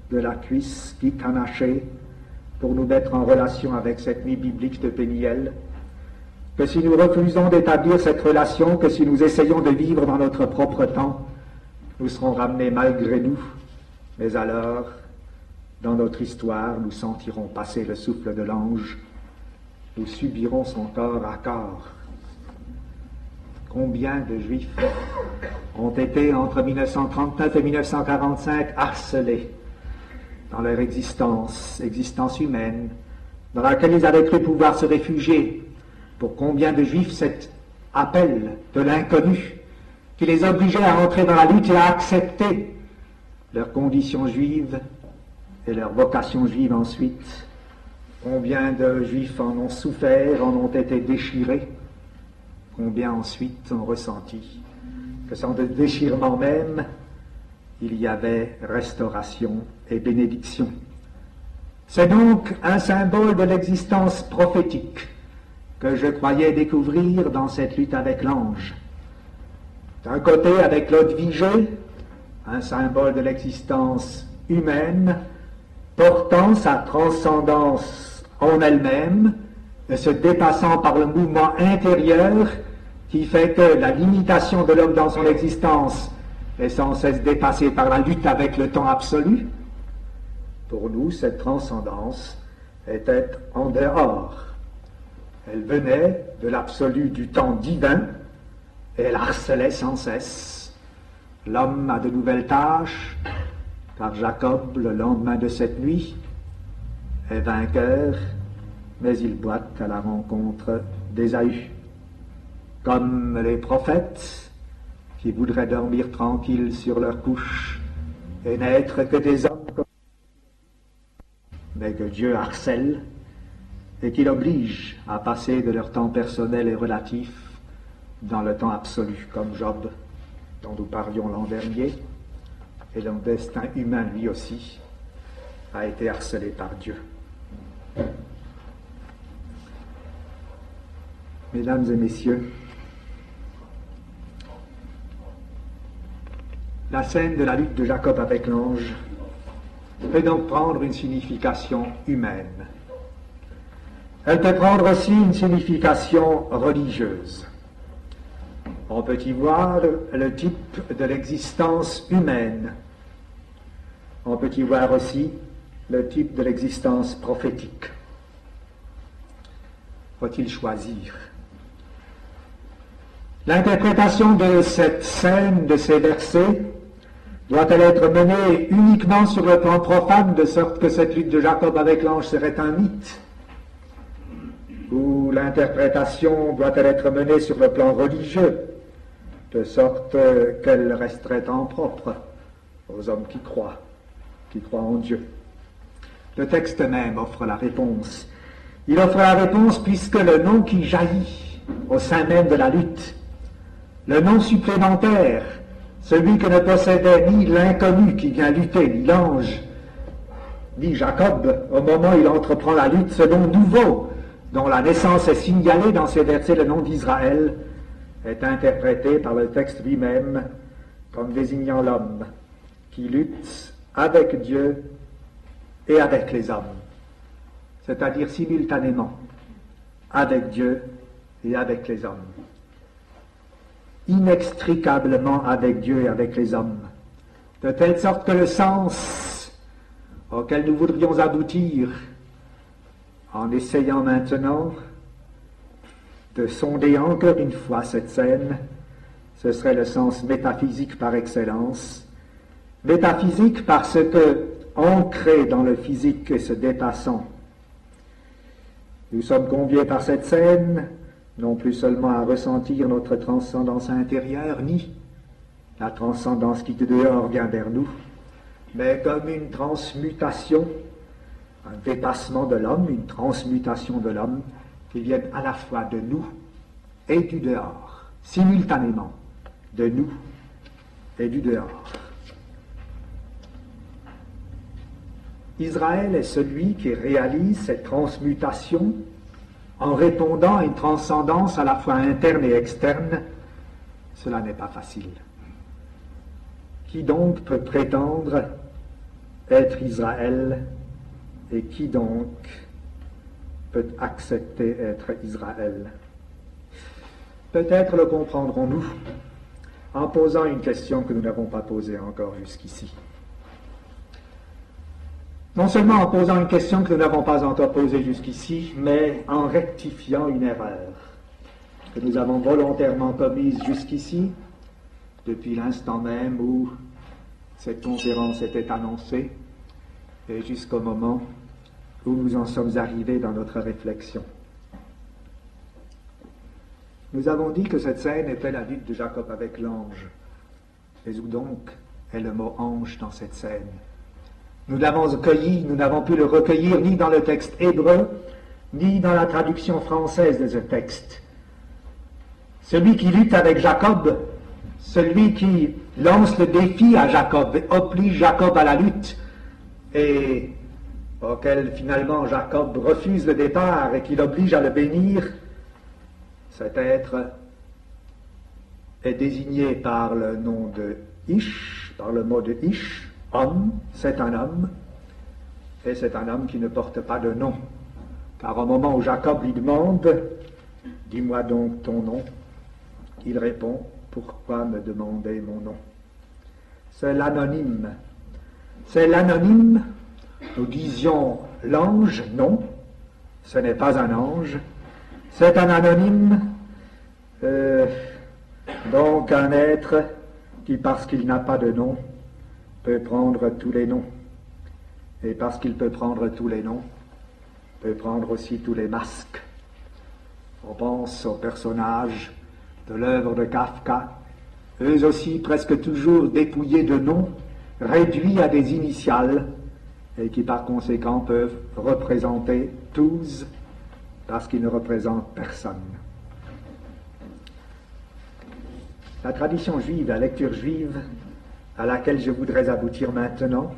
S3: de la cuisse qui canachée pour nous mettre en relation avec cette nuit biblique de Péniel, que si nous refusons d'établir cette relation, que si nous essayons de vivre dans notre propre temps, nous serons ramenés malgré nous, mais alors, dans notre histoire, nous sentirons passer le souffle de l'ange, nous subirons son corps à corps. Combien de Juifs ont été entre 1939 et 1945 harcelés dans leur existence humaine, dans laquelle ils avaient cru pouvoir se réfugier. Pour combien de Juifs cet appel de l'inconnu qui les obligeait à entrer dans la lutte et à accepter leurs conditions juives et leur vocation juive ensuite. Combien de Juifs en ont souffert, en ont été déchirés. Combien ensuite ont ressenti que sans le déchirement même, il y avait restauration et bénédiction. C'est donc un symbole de l'existence prophétique que je croyais découvrir dans cette lutte avec l'ange. D'un côté, avec l'autre vigée, un symbole de l'existence humaine, portant sa transcendance en elle-même, et se dépassant par le mouvement intérieur qui fait que la limitation de l'homme dans son existence est sans cesse dépassée par la lutte avec le temps absolu. Pour nous, cette transcendance était en dehors. Elle venait de l'absolu du temps divin et elle harcelait sans cesse. L'homme a de nouvelles tâches, car Jacob, le lendemain de cette nuit, est vainqueur, mais il boite à la rencontre d'Ésaü. Comme les prophètes qui voudraient dormir tranquilles sur leur couche et n'être que des hommes, mais que Dieu harcèle et qu'il oblige à passer de leur temps personnel et relatif dans le temps absolu, comme Job, dont nous parlions l'an dernier, et dont le destin humain, lui aussi, a été harcelé par Dieu. Mesdames et messieurs, la scène de la lutte de Jacob avec l'ange peut donc prendre une signification humaine. Elle peut prendre aussi une signification religieuse. On peut y voir le type de l'existence humaine. On peut y voir aussi le type de l'existence prophétique. Faut-il choisir? L'interprétation de cette scène, de ces versets, doit-elle être menée uniquement sur le plan profane, de sorte que cette lutte de Jacob avec l'ange serait un mythe? Ou l'interprétation doit-elle être menée sur le plan religieux, de sorte qu'elle resterait en propre aux hommes qui croient en Dieu? Le texte même offre la réponse. Il offre la réponse puisque le nom qui jaillit au sein même de la lutte, le nom supplémentaire, celui que ne possédait ni l'inconnu qui vient lutter, ni l'ange, ni Jacob, au moment où il entreprend la lutte, ce nom nouveau, dont la naissance est signalée dans ces versets, le nom d'Israël, est interprété par le texte lui-même comme désignant l'homme qui lutte avec Dieu et avec les hommes, c'est-à-dire simultanément avec Dieu et avec les hommes, inextricablement avec Dieu et avec les hommes, de telle sorte que le sens auquel nous voudrions aboutir en essayant maintenant de sonder encore une fois cette scène, ce serait le sens métaphysique par excellence. Métaphysique parce que, ancré dans le physique et se dépassant, nous sommes conviés par cette scène, non plus seulement à ressentir notre transcendance intérieure, ni la transcendance qui de dehors vient vers nous, mais comme une transmutation, un dépassement de l'homme, une transmutation de l'homme, qui viennent à la fois de nous et du dehors. simultanément, de nous et du dehors. Israël est celui qui réalise cette transmutation en répondant à une transcendance à la fois interne et externe. Cela n'est pas facile. Qui donc peut prétendre être Israël et qui donc peut accepter être Israël? Peut-être le comprendrons-nous en posant une question que nous n'avons pas posée encore jusqu'ici. Non seulement en posant une question que nous n'avons pas encore posée jusqu'ici, mais en rectifiant une erreur que nous avons volontairement commise jusqu'ici, depuis l'instant même où cette conférence était annoncée, et jusqu'au moment où nous en sommes arrivés dans notre réflexion. Nous avons dit que cette scène était la lutte de Jacob avec l'ange. Mais où donc est le mot ange dans cette scène? Nous l'avons recueilli, nous n'avons pu le recueillir ni dans le texte hébreu, ni dans la traduction française de ce texte. Celui qui lutte avec Jacob, celui qui lance le défi à Jacob, oblige Jacob à la lutte, et auquel finalement Jacob refuse le départ et qui l'oblige à le bénir, cet être est désigné par le nom de Ish, par le mot de Ish, homme, c'est un homme, et c'est un homme qui ne porte pas de nom. Car au moment où Jacob lui demande « Dis-moi donc ton nom », il répond « Pourquoi me demander mon nom ?» C'est l'anonyme. C'est l'anonyme, nous disions l'ange, non, ce n'est pas un ange, c'est un anonyme, donc un être qui, parce qu'il n'a pas de nom, peut prendre tous les noms. Et parce qu'il peut prendre tous les noms, peut prendre aussi tous les masques. On pense aux personnages de l'œuvre de Kafka, eux aussi presque toujours dépouillés de noms, réduits à des initiales, et qui par conséquent peuvent représenter tous, parce qu'ils ne représentent personne. La tradition juive, la lecture juive, à laquelle je voudrais aboutir maintenant,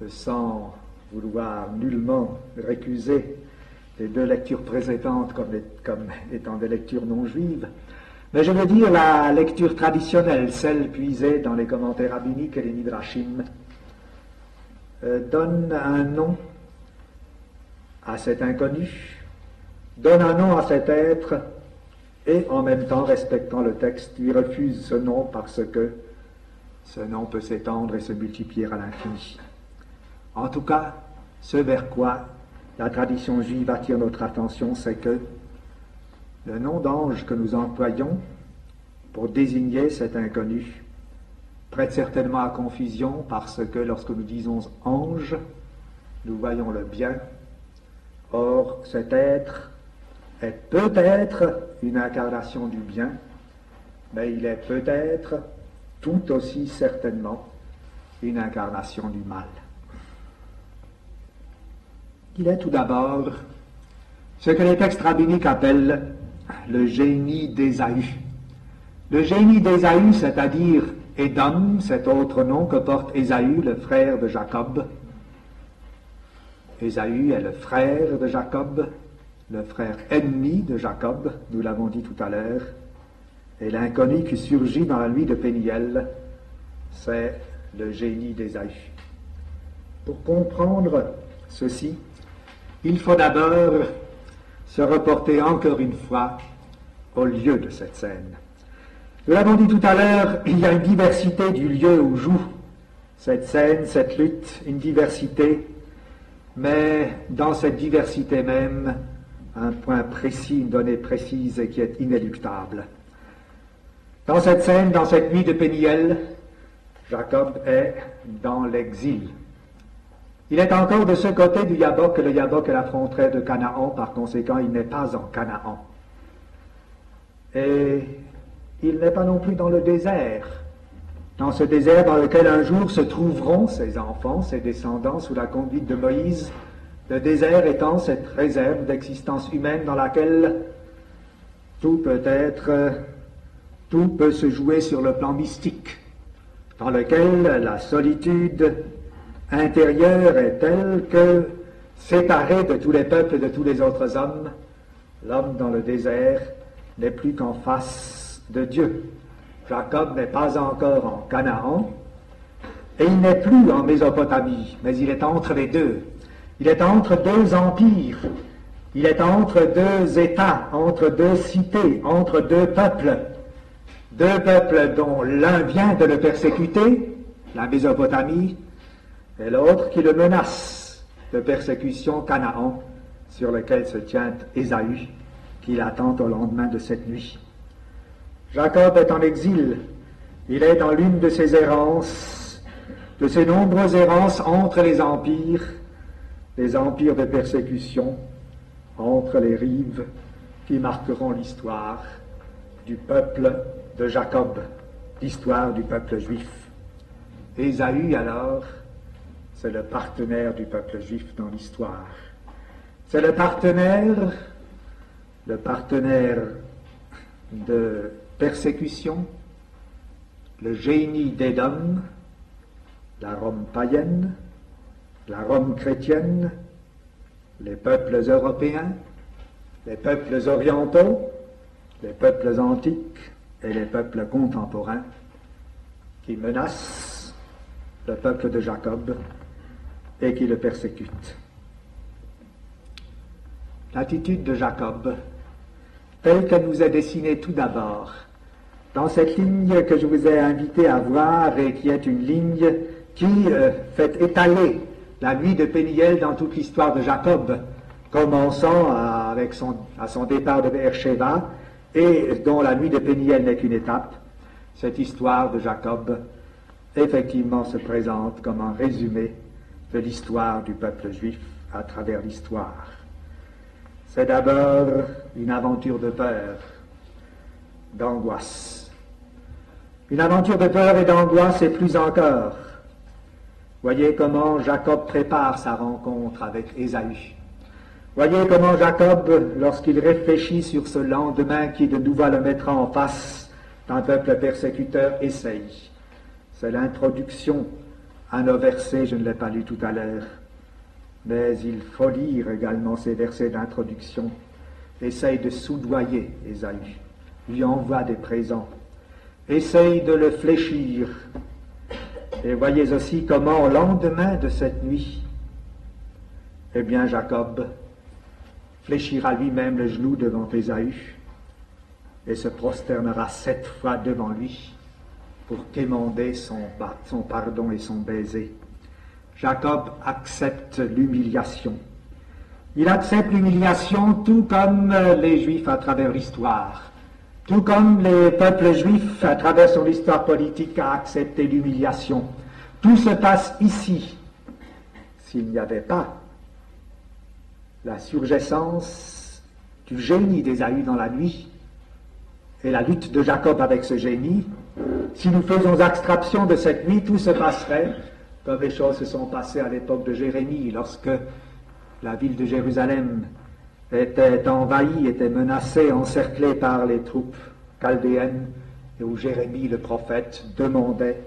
S3: sans vouloir nullement récuser les deux lectures précédentes comme étant des lectures non juives, mais je veux dire la lecture traditionnelle, celle puisée dans les commentaires rabbiniques et les midrashim, donne un nom à cet inconnu, donne un nom à cet être, et en même temps, respectant le texte, lui refuse ce nom parce que ce nom peut s'étendre et se multiplier à l'infini. En tout cas, ce vers quoi la tradition juive attire notre attention, c'est que le nom d'ange que nous employons pour désigner cet inconnu prête certainement à confusion parce que lorsque nous disons ange, nous voyons le bien. Or, cet être est peut-être une incarnation du bien, mais il est peut-être tout aussi certainement une incarnation du mal. Il est tout d'abord ce que les textes rabbiniques appellent le génie d'Ésaü. Le génie d'Ésaü, c'est-à-dire Édom, cet autre nom que porte Ésaü, le frère de Jacob. Ésaü est le frère de Jacob, le frère ennemi de Jacob, nous l'avons dit tout à l'heure, et l'inconnu qui surgit dans la nuit de Péniel, c'est le génie d'Ésaü. Pour comprendre ceci, il faut d'abord se reporter encore une fois au lieu de cette scène. Nous l'avons dit tout à l'heure, il y a une diversité du lieu où joue cette scène, cette lutte, une diversité, mais dans cette diversité même, un point précis, une donnée précise et qui est inéluctable. Dans cette scène, dans cette nuit de Péniel, Jacob est dans l'exil. Il est encore de ce côté du Yabok, le Yabok est la frontière de Canaan, par conséquent il n'est pas en Canaan. Et il n'est pas non plus dans le désert, dans ce désert dans lequel un jour se trouveront ses enfants, ses descendants, sous la conduite de Moïse, le désert étant cette réserve d'existence humaine dans laquelle tout peut être tout peut se jouer sur le plan mystique, dans lequel la solitude intérieure est telle que, séparé de tous les peuples et de tous les autres hommes, l'homme dans le désert n'est plus qu'en face de Dieu. Jacob n'est pas encore en Canaan, et il n'est plus en Mésopotamie, mais il est entre les deux. Il est entre deux empires, il est entre deux États, entre deux cités, entre deux peuples dont l'un vient de le persécuter, la Mésopotamie, et l'autre qui le menace de persécution, Canaan, sur lequel se tient Ésaü, qui l'attend au lendemain de cette nuit. Jacob est en exil, il est dans l'une de ses errances, de ses nombreuses errances entre les empires de persécution, entre les rives qui marqueront l'histoire du peuple de Jacob, l'histoire du peuple juif. Ésaü, alors, c'est le partenaire du peuple juif dans l'histoire. C'est le partenaire de persécution, le génie d'Édom, la Rome païenne, la Rome chrétienne, les peuples européens, les peuples orientaux, les peuples antiques et les peuples contemporains qui menacent le peuple de Jacob et qui le persécutent. L'attitude de Jacob, telle qu'elle nous est dessinée tout d'abord, dans cette ligne que je vous ai invité à voir et qui est une ligne qui fait étaler la nuit de Péniel dans toute l'histoire de Jacob, commençant à son départ de Beersheba et dont la nuit de Péniel n'est qu'une étape. Cette histoire de Jacob, effectivement, se présente comme un résumé de l'histoire du peuple juif à travers l'histoire. C'est d'abord une aventure de peur, d'angoisse. Une aventure de peur et d'angoisse et plus encore. Voyez comment Jacob prépare sa rencontre avec Ésaü. Voyez comment Jacob, lorsqu'il réfléchit sur ce lendemain qui de nouveau le mettra en face d'un peuple persécuteur, essaye. C'est l'introduction à nos versets, je ne l'ai pas lu tout à l'heure, mais il faut lire également ces versets d'introduction. Essaye de soudoyer Ésaü, lui envoie des présents, essaye de le fléchir. Et voyez aussi comment, au lendemain de cette nuit, eh bien Jacob fléchira lui-même le genou devant Ésaü et se prosternera 7 fois devant lui pour quémander son pardon et son baiser. Jacob accepte l'humiliation. Il accepte l'humiliation tout comme les Juifs à travers l'histoire, tout comme les peuples juifs à travers son histoire politique a accepté l'humiliation. Tout se passe ici. S'il n'y avait pas la surgescence du génie d'Ésaü dans la nuit et la lutte de Jacob avec ce génie, si nous faisons abstraction de cette nuit, tout se passerait comme les choses se sont passées à l'époque de Jérémie, lorsque la ville de Jérusalem était envahie, était menacée, encerclée par les troupes chaldéennes, et où Jérémie, le prophète, demandait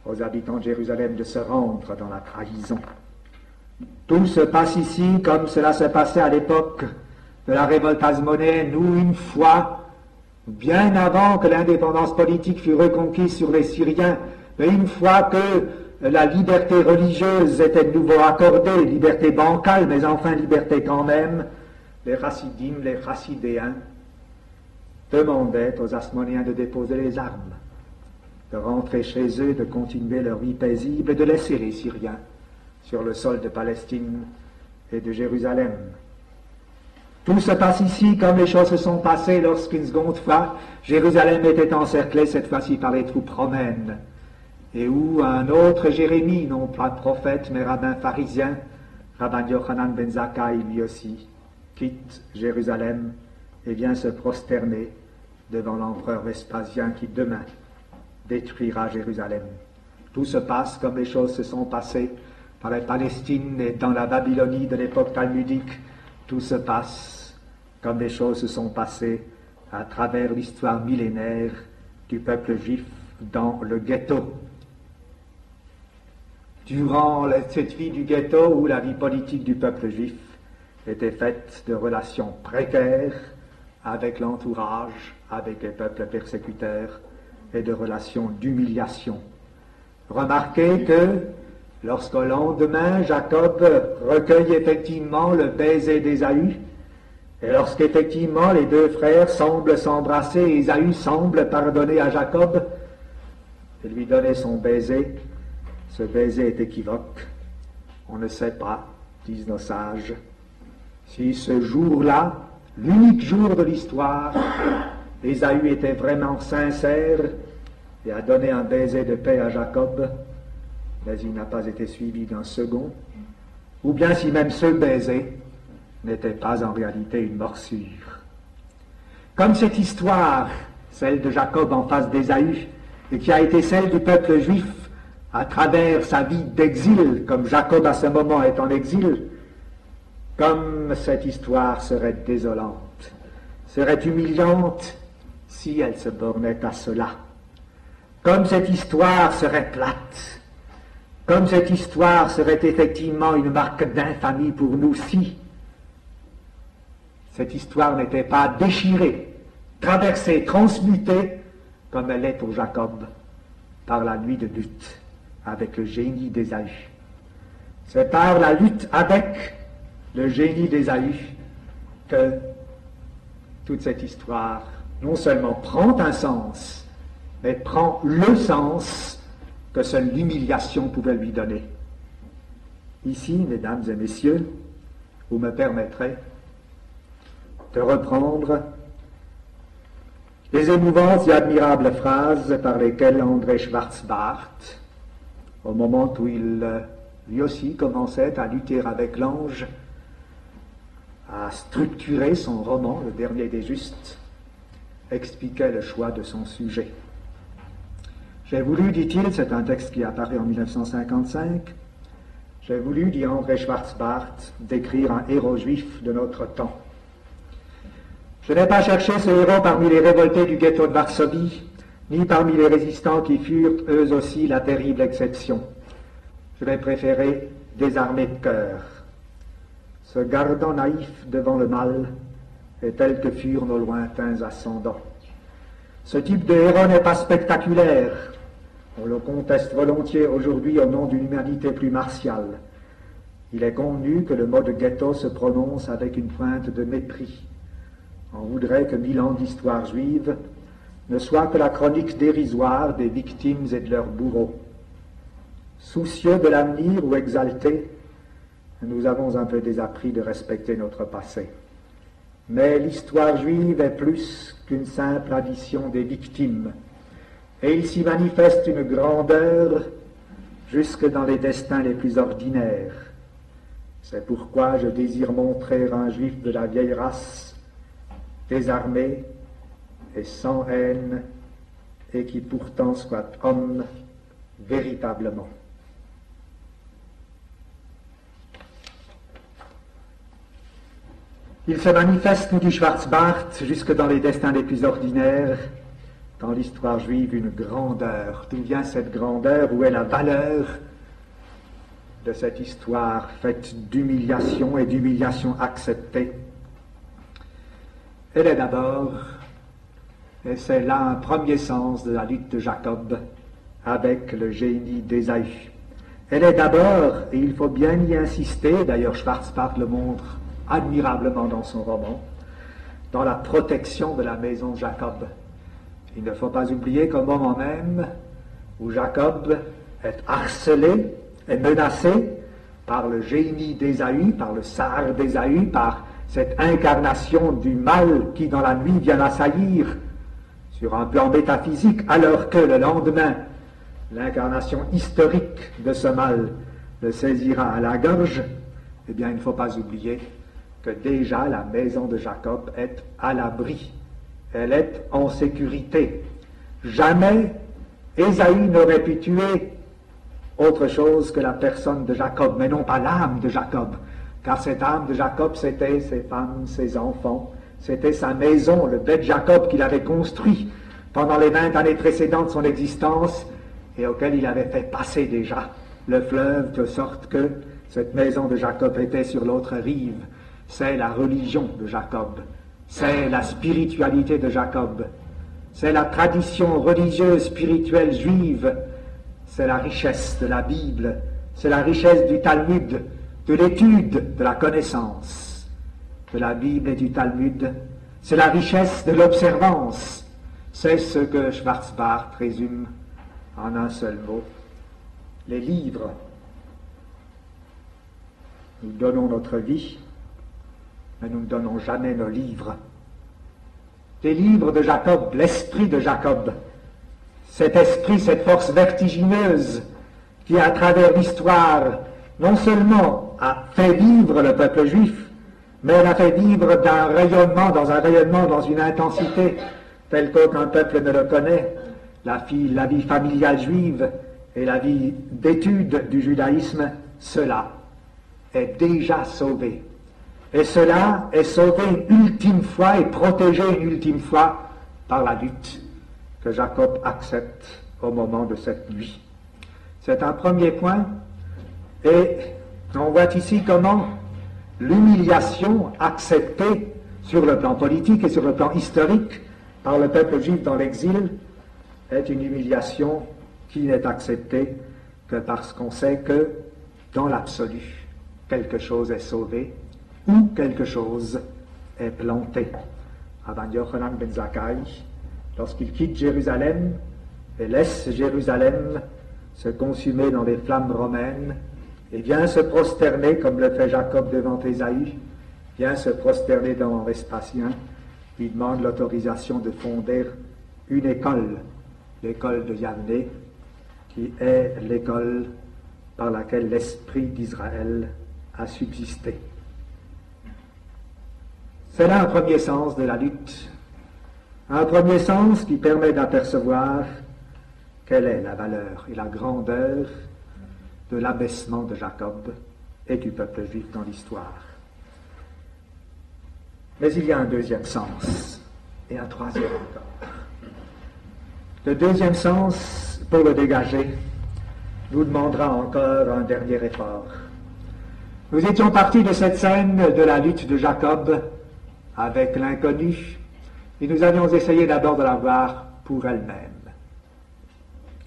S3: aux habitants de Jérusalem de se rendre dans la trahison. Tout se passe ici comme cela se passait à l'époque de la révolte hasmonéenne, où une fois, bien avant que l'indépendance politique fût reconquise sur les Syriens, mais une fois que la liberté religieuse était de nouveau accordée, liberté bancale, mais enfin liberté quand même, les Chassidim, les Chassidéens, demandaient aux Hasmonéens de déposer les armes, de rentrer chez eux, de continuer leur vie paisible et de laisser les Syriens sur le sol de Palestine et de Jérusalem. Tout se passe ici comme les choses se sont passées lorsqu'une seconde fois Jérusalem était encerclée, cette fois-ci par les troupes romaines, et où un autre Jérémie, non pas prophète mais rabbin pharisien, Rabban Yochanan ben Zakkai lui aussi, quitte Jérusalem et vient se prosterner devant l'empereur Vespasien qui demain détruira Jérusalem. Tout se passe comme les choses se sont passées par la Palestine et dans la Babylonie de l'époque talmudique. Tout se passe comme les choses se sont passées à travers l'histoire millénaire du peuple juif dans le ghetto. Durant cette vie du ghetto où la vie politique du peuple juif était faite de relations précaires avec l'entourage, avec les peuples persécuteurs et de relations d'humiliation. Remarquez que lorsqu'au lendemain Jacob recueille effectivement le baiser d'Ésaü, et lorsqu'effectivement les deux frères semblent s'embrasser, Ésaü semble pardonner à Jacob et lui donner son baiser, ce baiser est équivoque. On ne sait pas, disent nos sages, si ce jour-là, l'unique jour de l'histoire, Ésaü était vraiment sincère et a donné un baiser de paix à Jacob, mais il n'a pas été suivi d'un second, ou bien si même ce baiser n'était pas en réalité une morsure. Comme cette histoire, celle de Jacob en face d'Ésaü, et qui a été celle du peuple juif à travers sa vie d'exil, comme Jacob à ce moment est en exil, comme cette histoire serait désolante, serait humiliante si elle se bornait à cela. Comme cette histoire serait plate, comme cette histoire serait effectivement une marque d'infamie pour nous si cette histoire n'était pas déchirée, traversée, transmutée, comme elle est pour Jacob, par la nuit de lutte avec le génie d'Ésaü. C'est par la lutte avec le génie d'Ésaü que toute cette histoire non seulement prend un sens, mais prend le sens que seule l'humiliation pouvait lui donner. Ici, mesdames et messieurs, vous me permettrez de reprendre les émouvantes et admirables phrases par lesquelles André Schwarzbart, au moment où il lui aussi commençait à lutter avec l'ange, a structuré son roman, Le Dernier des Justes, expliquait le choix de son sujet. J'ai voulu, dit-il, c'est un texte qui apparaît en 1955, j'ai voulu, dit André Schwarzbart, décrire un héros juif de notre temps. Je n'ai pas cherché ce héros parmi les révoltés du ghetto de Varsovie, ni parmi les résistants qui furent eux aussi la terrible exception. Je l'ai préféré désarmé de cœur, se gardant naïf devant le mal, et tel que furent nos lointains ascendants. Ce type de héros n'est pas spectaculaire, on le conteste volontiers aujourd'hui au nom d'une humanité plus martiale. Il est convenu que le mot de ghetto se prononce avec une pointe de mépris. On voudrait que 1000 ans d'histoire juive ne soit que la chronique dérisoire des victimes et de leurs bourreaux. Soucieux de l'avenir ou exaltés, nous avons un peu désappris de respecter notre passé. Mais l'histoire juive est plus qu'une simple addition des victimes, et il s'y manifeste une grandeur jusque dans les destins les plus ordinaires. C'est pourquoi je désire montrer un juif de la vieille race, désarmé et sans haine, et qui pourtant soit homme véritablement. Il se manifeste, nous dit Schwarzbart, jusque dans les destins les plus ordinaires, dans l'histoire juive, une grandeur. D'où vient cette grandeur? Où est la valeur de cette histoire faite d'humiliation et d'humiliation acceptée? Elle est d'abord, et c'est là un premier sens de la lutte de Jacob avec le génie d'Ésaü. Elle est d'abord, et il faut bien y insister, d'ailleurs Schwarzbart le montre admirablement dans son roman, dans la protection de la maison de Jacob. Il ne faut pas oublier qu'au moment même où Jacob est harcelé et menacé par le génie d'Ésaü, par le sar d'Ésaü, par cette incarnation du mal qui dans la nuit vient l'assaillir sur un plan métaphysique, alors que le lendemain, l'incarnation historique de ce mal le saisira à la gorge, eh bien il ne faut pas oublier que déjà la maison de Jacob est à l'abri, elle est en sécurité. Jamais Ésaü n'aurait pu tuer autre chose que la personne de Jacob, mais non pas l'âme de Jacob, car cette âme de Jacob, c'était ses femmes, ses enfants, C'était sa maison, le Beth Jacob qu'il avait construit pendant les 20 années précédentes de son existence et auquel il avait fait passer déjà le fleuve, de sorte que cette maison de Jacob était sur l'autre rive. C'est la religion de Jacob, c'est la spiritualité de Jacob, c'est la tradition religieuse spirituelle juive, c'est la richesse de la Bible, c'est la richesse du Talmud, de l'étude, de la connaissance de la Bible et du Talmud, c'est la richesse de l'observance, c'est ce que Schwarzbart résume en un seul mot. Les livres. Nous donnons notre vie, mais nous ne donnons jamais nos livres. Les livres de Jacob, l'esprit de Jacob, cet esprit, cette force vertigineuse qui, à travers l'histoire, non seulement a fait vivre le peuple juif, mais elle a fait vivre d'un rayonnement, dans une intensité telle qu'aucun peuple ne le connaît. La vie familiale juive et la vie d'étude du judaïsme, cela est déjà sauvé. Et cela est sauvé une ultime fois et protégé une ultime fois par la lutte que Jacob accepte au moment de cette nuit. C'est un premier point, et on voit ici comment l'humiliation acceptée sur le plan politique et sur le plan historique par le peuple juif dans l'exil est une humiliation qui n'est acceptée que parce qu'on sait que, dans l'absolu, quelque chose est sauvé ou quelque chose est planté. Rabban Yochanan ben Zakkai, lorsqu'il quitte Jérusalem et laisse Jérusalem se consumer dans les flammes romaines et vient se prosterner, comme le fait Jacob devant Ésaü, vient se prosterner devant Vespasien, lui demande l'autorisation de fonder une école, l'école de Yavné, qui est l'école par laquelle l'esprit d'Israël a subsisté. C'est là un premier sens de la lutte, un premier sens qui permet d'apercevoir quelle est la valeur et la grandeur de l'abaissement de Jacob et du peuple juif dans l'histoire. Mais il y a un deuxième sens, et un troisième encore. Le deuxième sens, pour le dégager, nous demandera encore un dernier effort. Nous étions partis de cette scène de la lutte de Jacob avec l'inconnu, et nous avions essayé d'abord de la voir pour elle-même.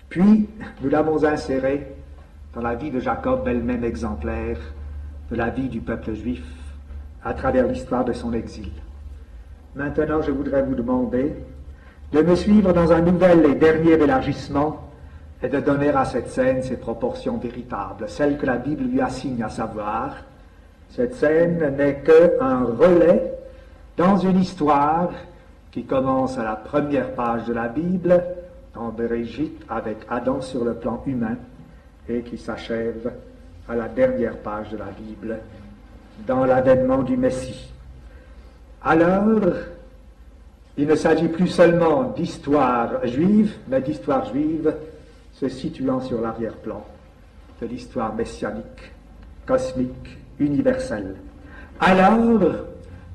S3: Puis, nous l'avons insérée dans la vie de Jacob, elle-même exemplaire de la vie du peuple juif à travers l'histoire de son exil. Maintenant, je voudrais vous demander de me suivre dans un nouvel et dernier élargissement et de donner à cette scène ses proportions véritables, celles que la Bible lui assigne, à savoir, cette scène n'est qu'un relais dans une histoire qui commence à la première page de la Bible, dans Bereshit, avec Adam sur le plan humain, et qui s'achève à la dernière page de la Bible, dans l'avènement du Messie. Alors, il ne s'agit plus seulement d'histoire juive, mais d'histoire juive se situant sur l'arrière-plan de l'histoire messianique, cosmique, universelle. Alors,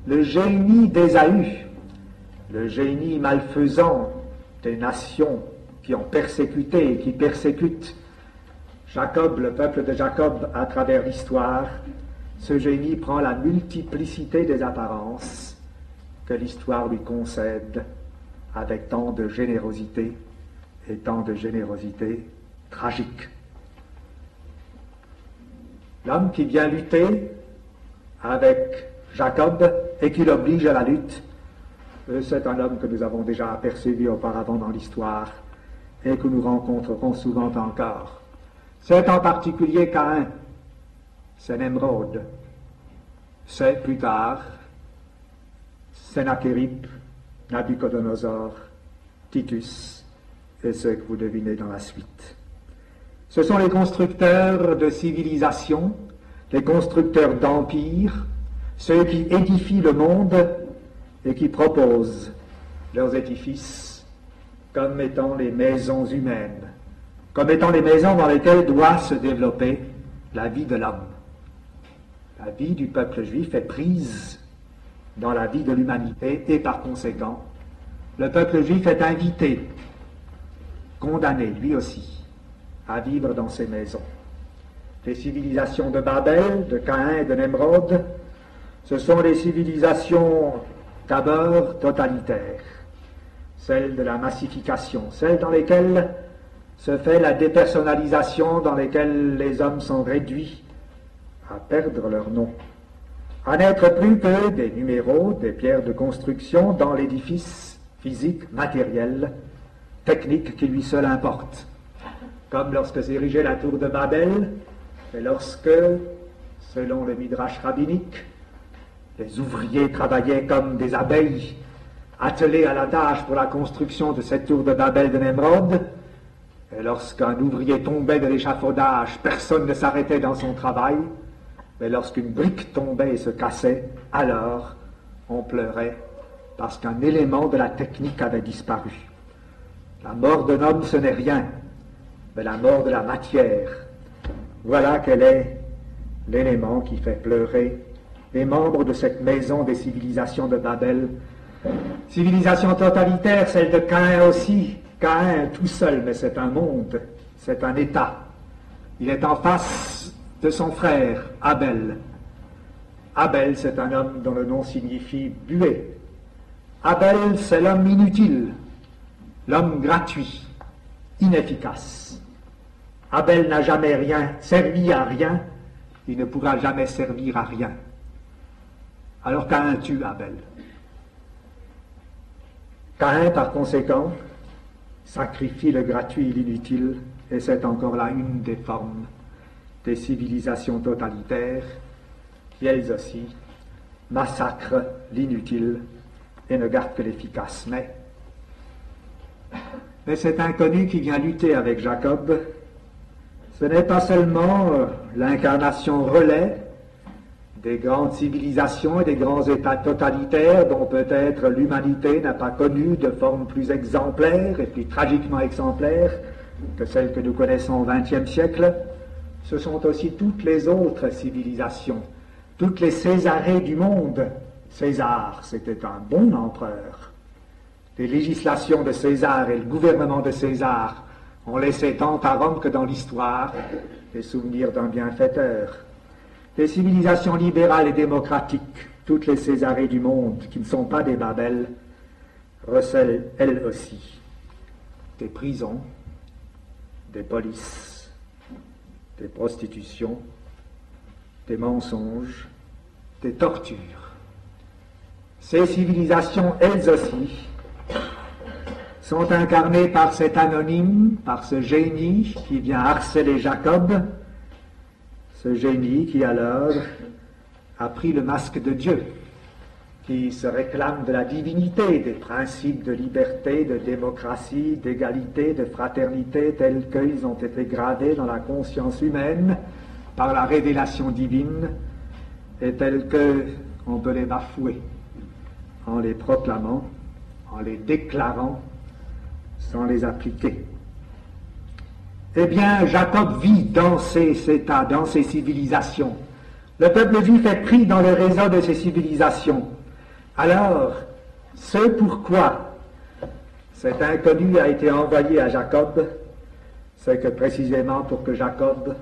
S3: le génie d'Ésaü, le génie malfaisant des nations qui ont persécuté et qui persécutent Jacob, le peuple de Jacob, à travers l'histoire, ce génie prend la multiplicité des apparences que l'histoire lui concède avec tant de générosité et tant de générosité tragique. L'homme qui vient lutter avec Jacob et qui l'oblige à la lutte, c'est un homme que nous avons déjà aperçu auparavant dans l'histoire et que nous rencontrerons souvent encore. C'est en particulier Caïn, c'est Nemrod, c'est plus tard Sennacherib, Nabuchodonosor, Titus et ce que vous devinez dans la suite. Ce sont les constructeurs de civilisation, les constructeurs d'empires, ceux qui édifient le monde et qui proposent leurs édifices comme étant les maisons humaines, comme étant les maisons dans lesquelles doit se développer la vie de l'homme. La vie du peuple juif est prise dans la vie de l'humanité, et par conséquent, le peuple juif est invité, condamné lui aussi, à vivre dans ces maisons. Les civilisations de Babel, de Caïn et de Nemrod, ce sont les civilisations d'abord totalitaires, celles de la massification, celles dans lesquelles se fait la dépersonnalisation, dans lesquelles les hommes sont réduits à perdre leur nom, à n'être plus que des numéros, des pierres de construction dans l'édifice physique, matériel, technique qui lui seul importe. Comme lorsque s'érigeait la tour de Babel, et lorsque, selon le Midrash rabbinique, les ouvriers travaillaient comme des abeilles, attelés à la tâche pour la construction de cette tour de Babel de Nemrod, et lorsqu'un ouvrier tombait de l'échafaudage, personne ne s'arrêtait dans son travail, mais lorsqu'une brique tombait et se cassait, alors on pleurait parce qu'un élément de la technique avait disparu. La mort d'un homme, ce n'est rien, mais la mort de la matière, voilà quel est l'élément qui fait pleurer les membres de cette maison des civilisations de Babel. Civilisation totalitaire, celle de Caïn aussi. Caïn tout seul, mais c'est un monde, c'est un État. Il est en face de son frère, Abel. Abel, c'est un homme dont le nom signifie buée. Abel, c'est l'homme inutile, l'homme gratuit, inefficace. Abel n'a jamais rien servi à rien, il ne pourra jamais servir à rien. Alors Caïn tue Abel. Caïn, par conséquent, sacrifie le gratuit et l'inutile, et c'est encore là une des formes des civilisations totalitaires qui, elles aussi, massacrent l'inutile et ne gardent que l'efficace. Mais cet inconnu qui vient lutter avec Jacob, ce n'est pas seulement l'incarnation relais des grandes civilisations et des grands États totalitaires dont peut-être l'humanité n'a pas connu de forme plus exemplaire et plus tragiquement exemplaire que celle que nous connaissons au XXe siècle. Ce sont aussi toutes les autres civilisations, toutes les Césarées du monde. César, c'était un bon empereur. Les législations de César et le gouvernement de César ont laissé tant à Rome que dans l'histoire les souvenirs d'un bienfaiteur. Les civilisations libérales et démocratiques, toutes les Césarées du monde qui ne sont pas des Babel, recèlent elles aussi des prisons, des polices, des prostitutions, des mensonges, des tortures. Ces civilisations, elles aussi, sont incarnées par cet anonyme, par ce génie qui vient harceler Jacob, ce génie qui alors a pris le masque de Dieu, qui se réclame de la divinité, des principes de liberté, de démocratie, d'égalité, de fraternité, tels qu'ils ont été gravés dans la conscience humaine par la révélation divine, et tels qu'on peut les bafouer en les proclamant, en les déclarant, sans les appliquer. Eh bien, Jacob vit dans ces États, dans ces civilisations. Le peuple juif est pris dans le réseau de ces civilisations. Alors, ce pourquoi cet inconnu a été envoyé à Jacob, c'est que précisément pour que Jacob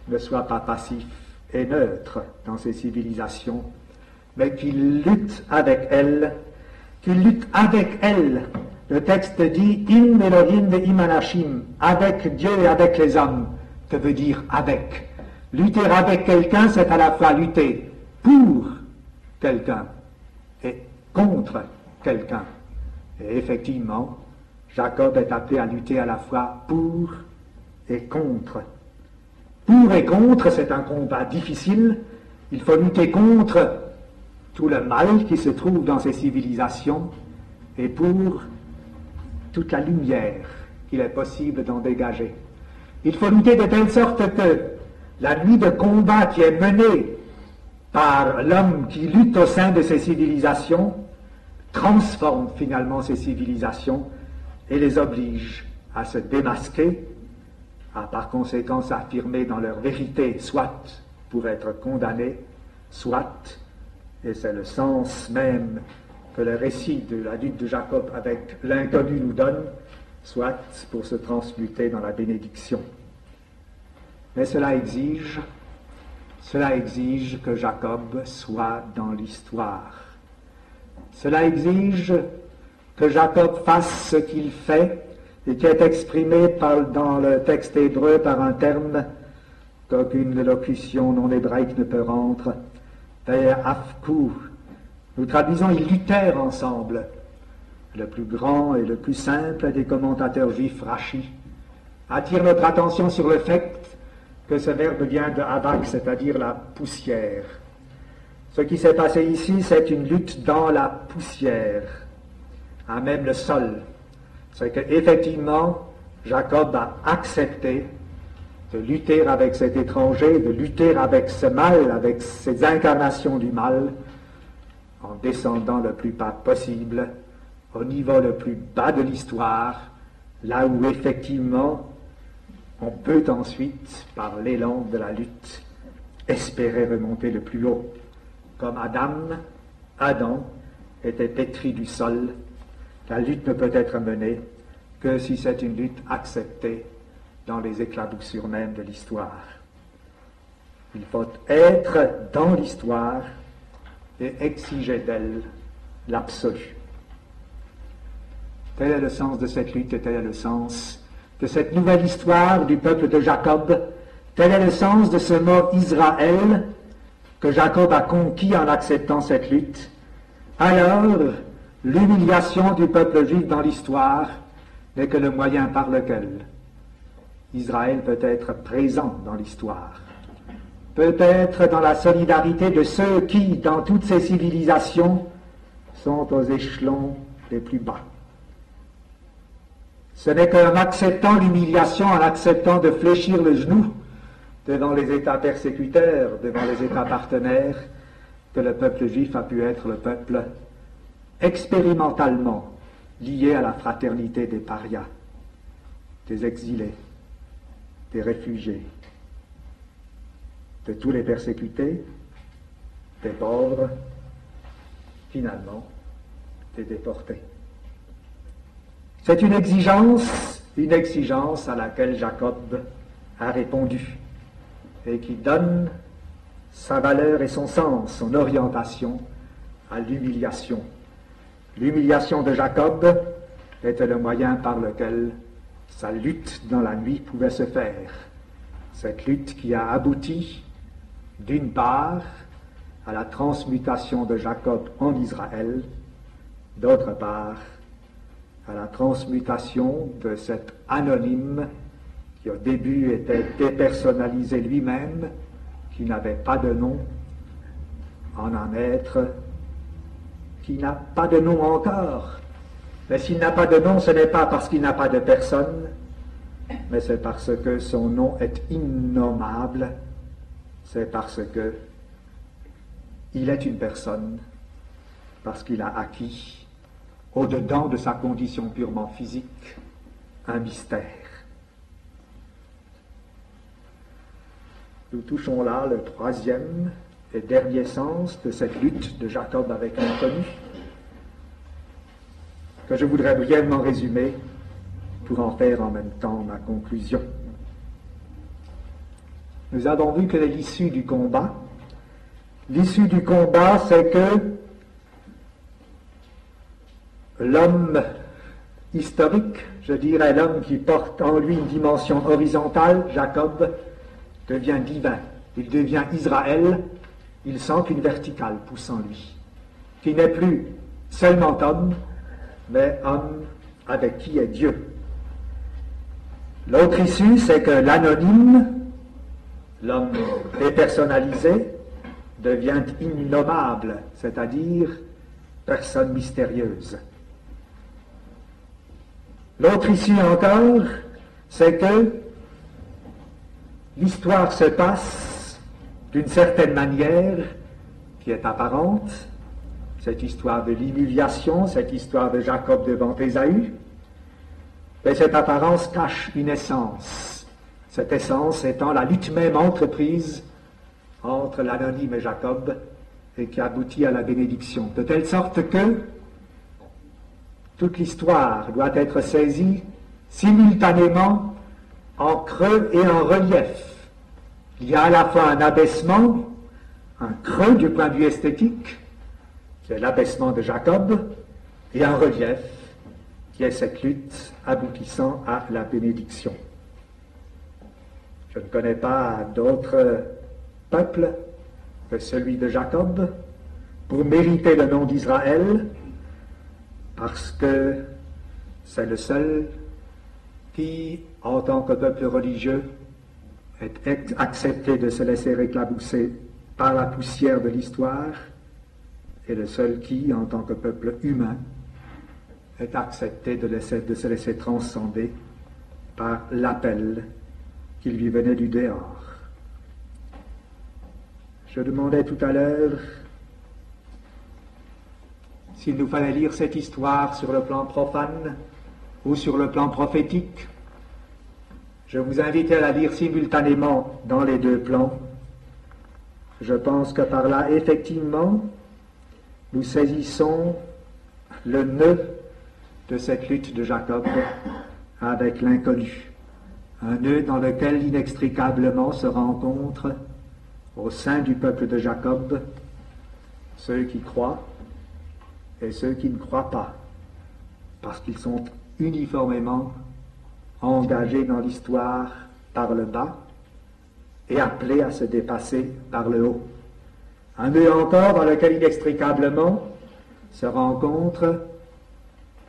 S3: ne soit pas passif et neutre dans ces civilisations, mais qu'il lutte avec elles, Le texte dit « In Elohim ve im anashim » avec Dieu et avec les hommes, que veut dire avec. Lutter avec quelqu'un, c'est à la fois lutter pour quelqu'un et contre quelqu'un. Et effectivement, Jacob est appelé à lutter à la fois pour et contre. Pour et contre, c'est un combat difficile. Il faut lutter contre tout le mal qui se trouve dans ces civilisations et pour toute la lumière qu'il est possible d'en dégager. Il faut lutter de telle sorte que la nuit de combat qui est menée par l'homme qui lutte au sein de ces civilisations transforme finalement ces civilisations et les oblige à se démasquer, à par conséquent s'affirmer dans leur vérité, soit pour être condamnés, soit, et c'est le sens même que le récit de la lutte de Jacob avec l'inconnu nous donne, soit pour se transmuter dans la bénédiction. Mais cela exige que Jacob soit dans l'histoire. Cela exige que Jacob fasse ce qu'il fait et qui est exprimé dans le texte hébreu par un terme qu'aucune locution non hébraïque ne peut rendre, Ve'afku. Nous traduisons, ils luttèrent ensemble. Le plus grand et le plus simple des commentateurs juifs, Rashi, attire notre attention sur le fait que ce verbe vient de Havak, c'est-à-dire la poussière. Ce qui s'est passé ici, c'est une lutte dans la poussière, à même le sol. C'est qu'effectivement, Jacob a accepté de lutter avec cet étranger, de lutter avec ce mal, avec ces incarnations du mal, en descendant le plus bas possible, au niveau le plus bas de l'histoire, là où effectivement on peut ensuite, par l'élan de la lutte, espérer remonter le plus haut. Comme Adam était pétri du sol, la lutte ne peut être menée que si c'est une lutte acceptée dans les éclaboussures même de l'histoire. Il faut être dans l'histoire et exiger d'elle l'absolu. Tel est le sens de cette lutte et tel est le sens de cette nouvelle histoire du peuple de Jacob. Tel est le sens de ce mot Israël que Jacob a conquis en acceptant cette lutte. Alors, l'humiliation du peuple juif dans l'histoire n'est que le moyen par lequel Israël peut être présent dans l'histoire, peut être dans la solidarité de ceux qui, dans toutes ces civilisations, sont aux échelons les plus bas. Ce n'est qu'en acceptant l'humiliation, en acceptant de fléchir le genou devant les États persécuteurs, devant les États partenaires, que le peuple juif a pu être le peuple expérimentalement lié à la fraternité des parias, des exilés, des réfugiés, de tous les persécutés, des pauvres, finalement, des déportés. C'est une exigence à laquelle Jacob a répondu et qui donne sa valeur et son sens, son orientation à l'humiliation. L'humiliation de Jacob était le moyen par lequel sa lutte dans la nuit pouvait se faire. Cette lutte qui a abouti, d'une part, à la transmutation de Jacob en Israël, d'autre part, à la transmutation de cet anonyme qui au début était dépersonnalisé lui-même, qui n'avait pas de nom, en un être qui n'a pas de nom encore. Mais s'il n'a pas de nom, ce n'est pas parce qu'il n'a pas de personne, mais c'est parce que son nom est innommable, c'est parce que il est une personne, parce qu'il a acquis, au-dedans de sa condition purement physique, un mystère. Nous touchons là le troisième et dernier sens de cette lutte de Jacob avec l'inconnu, que je voudrais brièvement résumer pour en faire en même temps ma conclusion. Nous avons vu que l'issue du combat, c'est que l'homme historique, je dirais l'homme qui porte en lui une dimension horizontale, Jacob, devient divin. Il devient Israël, il sent qu'une verticale pousse en lui, qui n'est plus seulement homme, mais homme avec qui est Dieu. L'autre issue, c'est que l'anonyme, l'homme dépersonnalisé, devient innommable, c'est-à-dire personne mystérieuse. L'autre issue encore, c'est que l'histoire se passe d'une certaine manière qui est apparente, cette histoire de l'humiliation, cette histoire de Jacob devant Ésaü, mais cette apparence cache une essence, cette essence étant la lutte même entreprise entre l'anonyme et Jacob, et qui aboutit à la bénédiction, de telle sorte que toute l'histoire doit être saisie simultanément en creux et en relief. Il y a à la fois un abaissement, un creux du point de vue esthétique, qui est l'abaissement de Jacob, et un relief, qui est cette lutte aboutissant à la bénédiction. Je ne connais pas d'autre peuple que celui de Jacob pour mériter le nom d'Israël, parce que c'est le seul qui, en tant que peuple religieux, est accepté de se laisser éclabousser par la poussière de l'histoire, et le seul qui, en tant que peuple humain, est accepté de se laisser transcender par l'appel qui lui venait du dehors. Je demandais tout à l'heure s'il nous fallait lire cette histoire sur le plan profane ou sur le plan prophétique. Je vous invite à la lire simultanément dans les deux plans. Je pense que par là, effectivement, nous saisissons le nœud de cette lutte de Jacob avec l'inconnu. Un nœud dans lequel inextricablement se rencontrent au sein du peuple de Jacob ceux qui croient et ceux qui ne croient pas, parce qu'ils sont uniformément engagés dans l'histoire par le bas et appelés à se dépasser par le haut. Un nœud encore dans lequel inextricablement se rencontre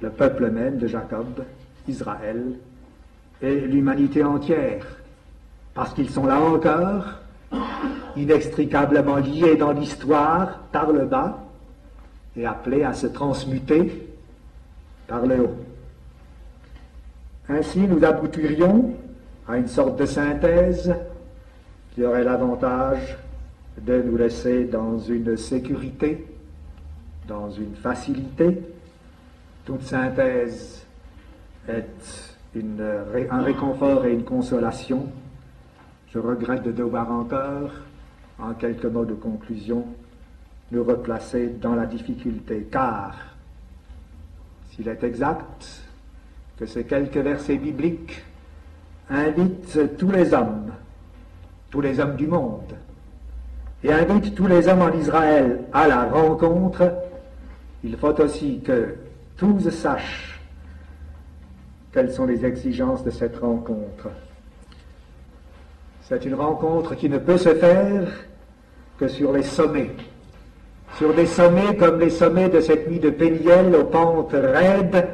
S3: le peuple même de Jacob, Israël, et l'humanité entière, parce qu'ils sont là encore, inextricablement liés dans l'histoire par le bas et appelés à se transmuter par le haut. Ainsi, nous aboutirions à une sorte de synthèse qui aurait l'avantage de nous laisser dans une sécurité, dans une facilité. Toute synthèse est un réconfort et une consolation. Je regrette de devoir encore, en quelques mots de conclusion, nous replacer dans la difficulté, car s'il est exact que ces quelques versets bibliques invitent tous les hommes du monde, et invitent tous les hommes en Israël à la rencontre, il faut aussi que tous sachent quelles sont les exigences de cette rencontre. C'est une rencontre qui ne peut se faire que sur les sommets, sur des sommets comme les sommets de cette nuit de Péniel aux pentes raides,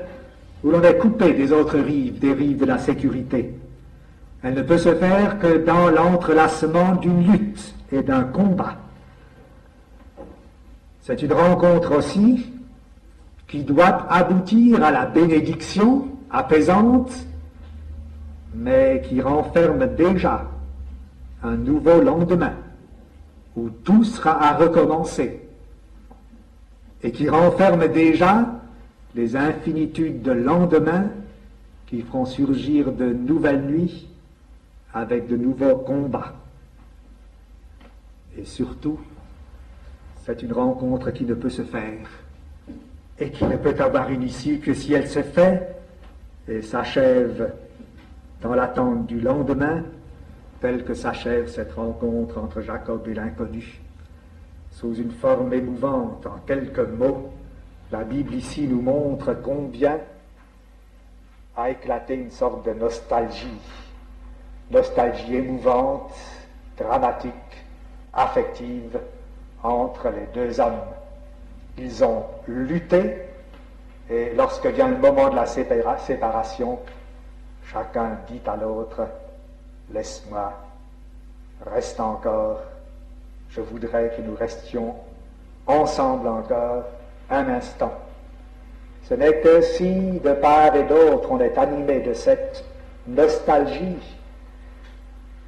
S3: où l'on est coupé des autres rives, des rives de la sécurité. Elle ne peut se faire que dans l'entrelacement d'une lutte et d'un combat. C'est une rencontre aussi qui doit aboutir à la bénédiction apaisante, mais qui renferme déjà un nouveau lendemain, où tout sera à recommencer, et qui renferme déjà les infinitudes de lendemains qui feront surgir de nouvelles nuits avec de nouveaux combats. Et surtout, c'est une rencontre qui ne peut se faire et qui ne peut avoir une issue que si elle se fait et s'achève dans l'attente du lendemain, telle que s'achève cette rencontre entre Jacob et l'inconnu. Sous une forme émouvante, en quelques mots, la Bible ici nous montre combien a éclaté une sorte de nostalgie émouvante, dramatique, affective entre les deux hommes. Ils ont lutté, et lorsque vient le moment de la séparation, chacun dit à l'autre: « Laisse-moi, reste encore, je voudrais que nous restions ensemble encore un instant. » Ce n'est que si, de part et d'autre, on est animé de cette nostalgie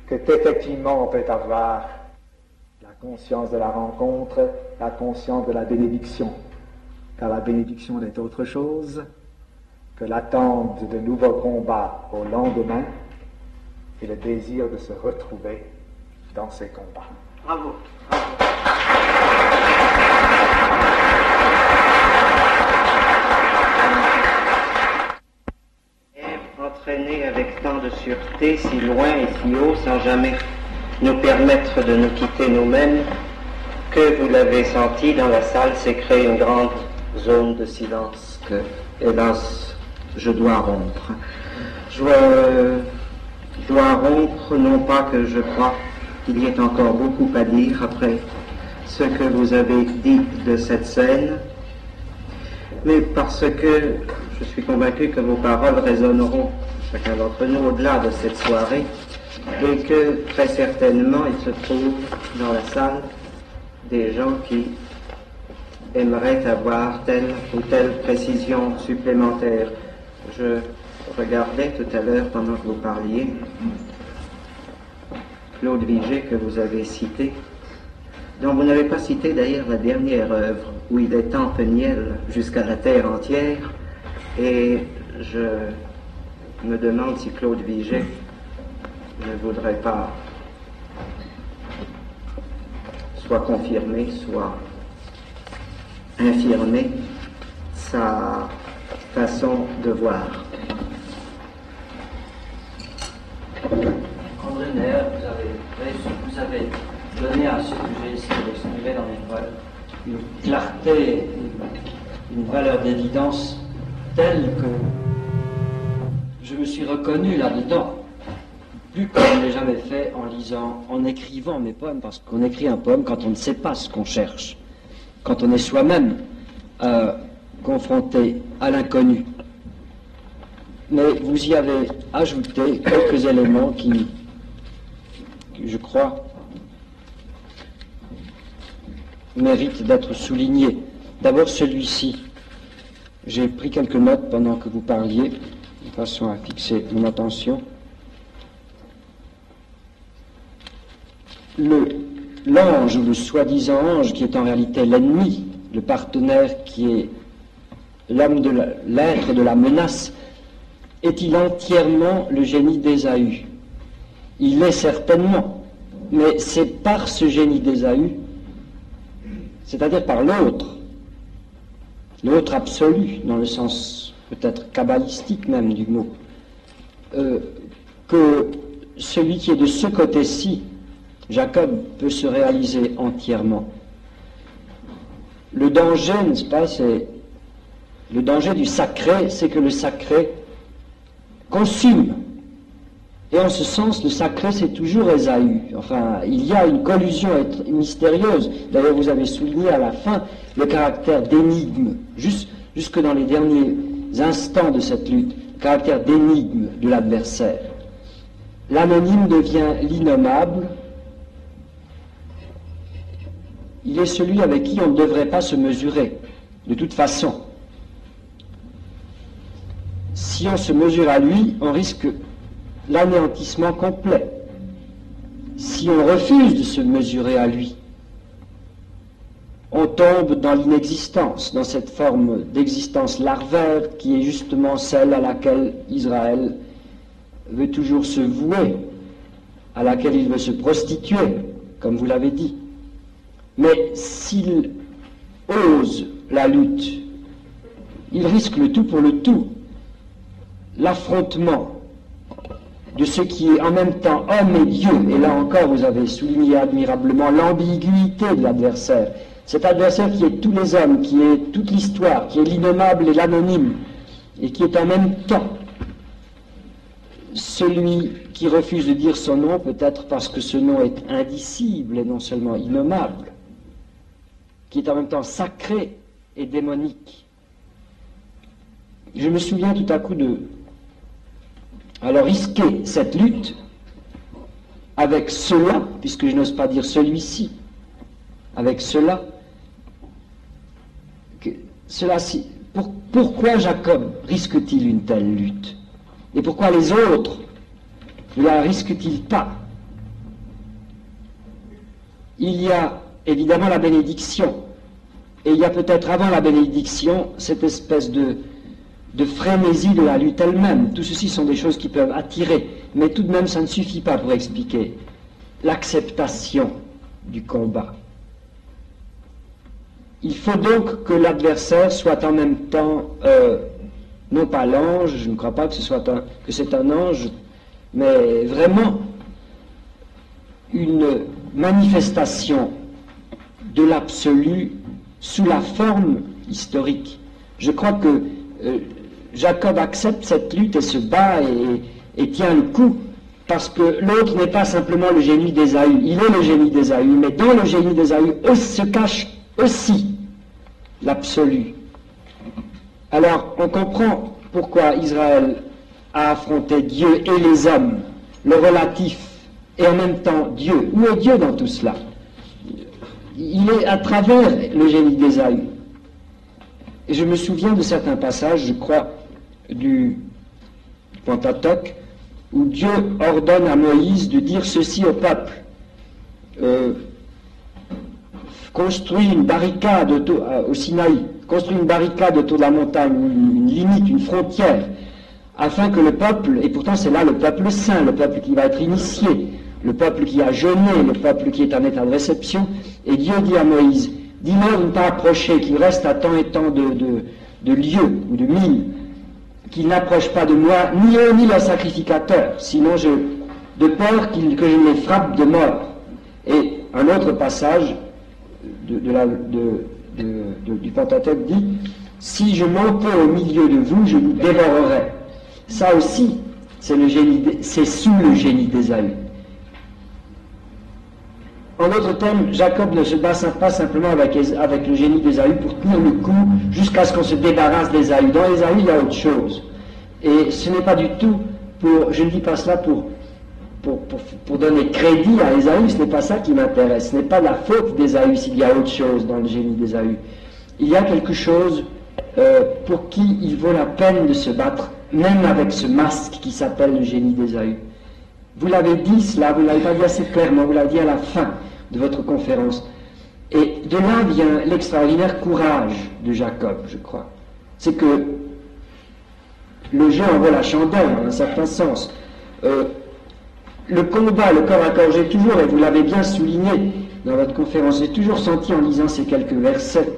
S3: qu'effectivement on peut avoir la conscience de la rencontre, la conscience de la bénédiction. Car la bénédiction n'est autre chose que l'attente de nouveaux combats au lendemain et le désir de se retrouver dans ces combats.
S1: Bravo. Bravo.
S2: emmené avec tant de sûreté, si loin et si haut, sans jamais nous permettre de nous quitter nous-mêmes, que, vous l'avez senti, dans la salle s'est créée une grande zone de silence que, hélas, je dois rompre. Je dois rompre, non pas que je crois qu'il y ait encore beaucoup à dire après ce que vous avez dit de cette scène, mais parce que je suis convaincu que vos paroles résonneront, chacun d'entre nous, au-delà de cette soirée, et que très certainement il se trouve dans la salle des gens qui aimeraient avoir telle ou telle précision supplémentaire. Je regardais tout à l'heure, pendant que vous parliez, Claude Vigée, que vous avez cité, dont vous n'avez pas cité d'ailleurs la dernière œuvre, où il est en Peniel jusqu'à la terre entière, et je me demande si Claude Vigée ne voudrait pas soit confirmer, soit infirmer sa façon de voir.
S4: André Neher, vous avez donné à ce que j'ai essayé d'exprimer dans mes poèmes une clarté, une valeur d'évidence telle que je me suis reconnu là-dedans, plus que je ne l'ai jamais fait en écrivant mes poèmes, parce qu'on écrit un poème quand on ne sait pas ce qu'on cherche, quand on est soi-même confronté à l'inconnu. Mais vous y avez ajouté quelques éléments qui je crois, méritent d'être soulignés. D'abord celui-ci. J'ai pris quelques notes pendant que vous parliez, de façon à fixer mon attention. L'ange, ou le soi-disant ange, qui est en réalité l'ennemi, le partenaire qui est l'homme de l'être de la menace, est-il entièrement le génie d'Ésaü? Il l'est certainement, mais c'est par ce génie d'Ésaü, c'est-à-dire par l'autre absolu, dans le sens peut-être kabbalistique même du mot, que celui qui est de ce côté-ci, Jacob, peut se réaliser entièrement. Le danger, n'est-ce pas, c'est le danger du sacré, c'est que le sacré consume. Et en ce sens, le sacré, c'est toujours Ésaü. Enfin, il y a une collusion mystérieuse. D'ailleurs, vous avez souligné à la fin le caractère d'énigme, jusque dans les derniers instants de cette lutte, le caractère d'énigme de l'adversaire. L'anonyme devient l'innommable. Il est celui avec qui on ne devrait pas se mesurer, de toute façon. Si on se mesure à lui, on risque l'anéantissement complet. Si on refuse de se mesurer à lui, on tombe dans l'inexistence, dans cette forme d'existence larvaire qui est justement celle à laquelle Israël veut toujours se vouer, à laquelle il veut se prostituer, comme vous l'avez dit. Mais s'il ose la lutte, il risque le tout pour le tout. L'affrontement de ce qui est en même temps homme et Dieu, et là encore vous avez souligné admirablement l'ambiguïté de l'adversaire, cet adversaire qui est tous les hommes, qui est toute l'histoire, qui est l'innommable et l'anonyme, et qui est en même temps celui qui refuse de dire son nom, peut-être parce que ce nom est indicible et non seulement innommable, qui est en même temps sacré et démonique. Je me souviens tout à coup de alors risquer cette lutte avec cela, puisque je n'ose pas dire celui-ci, avec cela, pourquoi Jacob risque-t-il une telle lutte? Et pourquoi les autres ne la risquent-ils pas? Il y a évidemment la bénédiction, et il y a peut-être avant la bénédiction cette espèce de frénésie de la lutte elle-même. Tout ceci sont des choses qui peuvent attirer, mais tout de même ça ne suffit pas pour expliquer l'acceptation du combat. Il faut donc que l'adversaire soit en même temps non pas l'ange, je ne crois pas que c'est un ange, mais vraiment une manifestation de l'absolu sous la forme historique. Je crois que Jacob accepte cette lutte et se bat et tient le coup, parce que l'autre n'est pas simplement le génie d'Ésaü, il est le génie d'Ésaü, mais dans le génie d'Ésaü se cache aussi l'absolu. Alors on comprend pourquoi Israël a affronté Dieu et les hommes, le relatif, et en même temps Dieu. Où est Dieu dans tout cela? Il est à travers le génie d'Ésaü. Et je me souviens de certains passages, je crois, du Pentateuque, où Dieu ordonne à Moïse de dire ceci au peuple. Construis une barricade au Sinaï, construis une barricade autour de la montagne, une limite, une frontière, afin que le peuple, et pourtant c'est là le peuple saint, le peuple qui va être initié, le peuple qui a jeûné, le peuple qui est en état de réception, et Dieu dit à Moïse, dis-leur de ne pas approcher, qu'il reste à tant et tant de lieues ou de milles, qu'ils n'approchent pas de moi, ni eux ni leurs sacrificateurs, sinon de peur que je les frappe de mort. Et un autre passage du Pentateuque dit, si je montais au milieu de vous, je vous dévorerai. Ça aussi, c'est sous le génie d'Ésaü. En d'autres termes, Jacob ne se bat pas simplement avec le génie d'Ésaü pour tenir le coup jusqu'à ce qu'on se débarrasse d'Ésaü. Dans Ésaü, il y a autre chose. Et ce n'est pas du tout je ne dis pas cela pour donner crédit à Ésaü, ce n'est pas ça qui m'intéresse. Ce n'est pas la faute d'Ésaü s'il y a autre chose dans le génie d'Ésaü. Il y a quelque chose pour qui il vaut la peine de se battre, même avec ce masque qui s'appelle le génie d'Ésaü. Vous l'avez dit cela, vous ne l'avez pas dit assez clairement, vous l'avez dit à la fin de votre conférence. Et de là vient l'extraordinaire courage de Jacob, je crois. C'est que le jeu en vaut la chandelle, en un certain sens. Le combat, le corps à corps, j'ai toujours, et vous l'avez bien souligné dans votre conférence, j'ai toujours senti en lisant ces quelques versets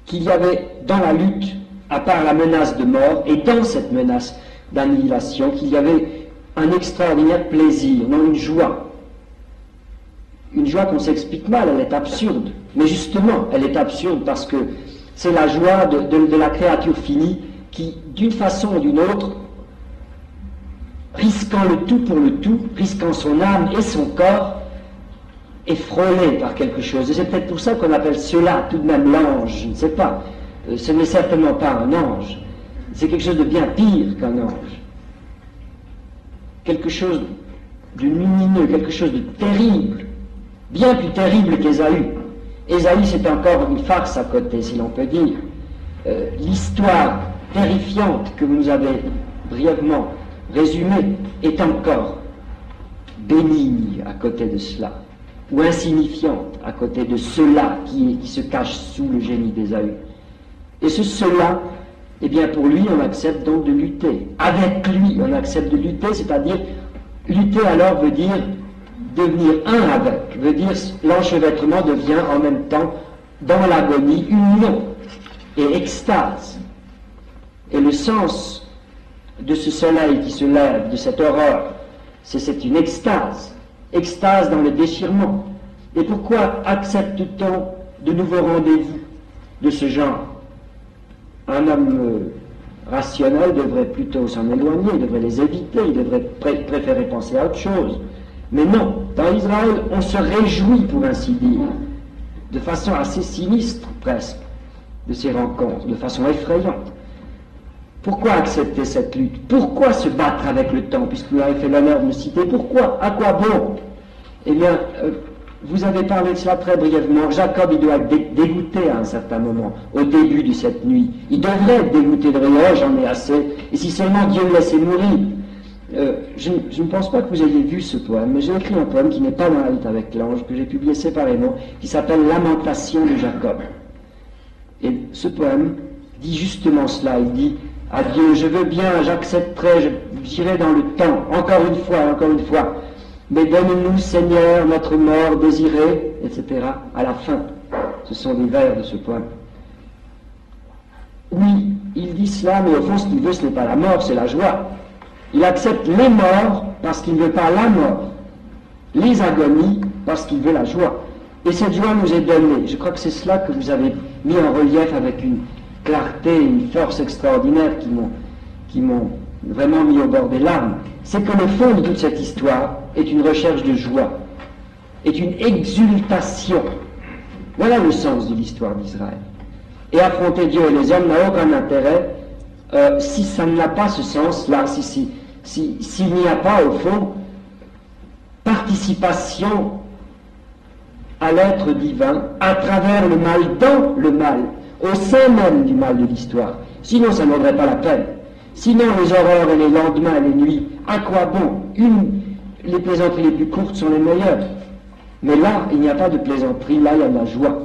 S4: qu'il y avait dans la lutte, à part la menace de mort, et dans cette menace d'annihilation, qu'il y avait un extraordinaire plaisir, non une joie. Une joie qu'on s'explique mal, elle est absurde. Mais justement, elle est absurde parce que c'est la joie de la créature finie qui, d'une façon ou d'une autre, risquant le tout pour le tout, risquant son âme et son corps, est frôlé par quelque chose. Et c'est peut-être pour ça qu'on appelle cela tout de même l'ange, je ne sais pas. Ce n'est certainement pas un ange. C'est quelque chose de bien pire qu'un ange. Quelque chose de lumineux, quelque chose de terrible, bien plus terrible qu'Ésaü. Ésaü, c'est encore une farce à côté, si l'on peut dire. L'histoire terrifiante que vous nous avez brièvement résumée est encore bénigne à côté de cela, ou insignifiante à côté de cela qui se cache sous le génie d'Ésaü. Et cela, eh bien pour lui, on accepte donc de lutter. Avec lui, on accepte de lutter, c'est-à-dire, lutter alors veut dire devenir un avec, veut dire l'enchevêtrement devient en même temps, dans l'agonie, union et extase. Et le sens de ce soleil qui se lève, de cette aurore, c'est une extase dans le déchirement. Et pourquoi accepte-t-on de nouveaux rendez-vous de ce genre? Un homme rationnel devrait plutôt s'en éloigner, il devrait les éviter, il devrait préférer penser à autre chose. Mais non, dans Israël, on se réjouit, pour ainsi dire, de façon assez sinistre presque, de ces rencontres, de façon effrayante. Pourquoi accepter cette lutte? Pourquoi se battre avec le temps, puisque vous avez fait l'honneur de me citer? Pourquoi? À quoi bon? Eh bien, vous avez parlé de cela très brièvement. Jacob, il doit être dégoûté à un certain moment, au début de cette nuit. Il devrait être dégoûté de rien, j'en ai assez. Et si seulement Dieu me laissait mourir. Je ne pense pas que vous ayez vu ce poème, mais j'ai écrit un poème qui n'est pas dans la lutte avec l'ange, que j'ai publié séparément, qui s'appelle Lamentation de Jacob. Et ce poème dit justement cela. Il dit, adieu, je veux bien, j'accepterai, j'irai dans le temps, encore une fois. Mais donne-nous, Seigneur, notre mort désirée, etc. À la fin, ce sont les vers de ce poème. Oui, il dit cela, mais au fond, ce qu'il veut, ce n'est pas la mort, c'est la joie. Il accepte les morts parce qu'il ne veut pas la mort, les agonies parce qu'il veut la joie. Et cette joie nous est donnée. Je crois que c'est cela que vous avez mis en relief avec une clarté, une force extraordinaire qui m'ont vraiment mis au bord des larmes. C'est que le fond de toute cette histoire est une recherche de joie, est une exultation. Voilà le sens de l'histoire d'Israël. Et affronter Dieu et les hommes n'a aucun intérêt si ça n'a pas ce sens-là, s'il n'y a pas, au fond, participation à l'être divin à travers le mal, dans le mal, au sein même du mal de l'histoire. Sinon, ça ne vaudrait pas la peine. Sinon, les horreurs et les lendemains et les nuits, à quoi bon? Les plaisanteries les plus courtes sont les meilleures. Mais là, il n'y a pas de plaisanterie, là, il y a de la joie.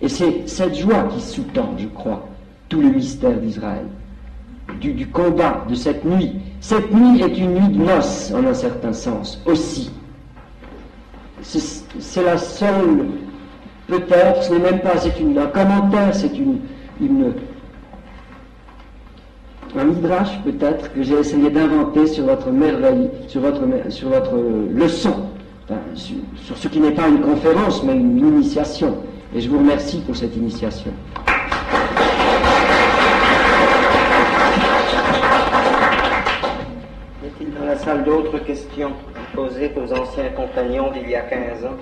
S4: Et c'est cette joie qui sous-tend, je crois, tout le mystère d'Israël, du combat de cette nuit. Cette nuit est une nuit de noces, en un certain sens, aussi. C'est la seule, peut-être, ce n'est même pas, c'est un commentaire, c'est un midrash peut-être que j'ai essayé d'inventer sur votre merveille, sur votre leçon, enfin, sur ce qui n'est pas une conférence mais une initiation. Et je vous remercie pour cette initiation.
S2: Y a-t-il dans la salle d'autres questions posées aux anciens compagnons d'il y a 15 ans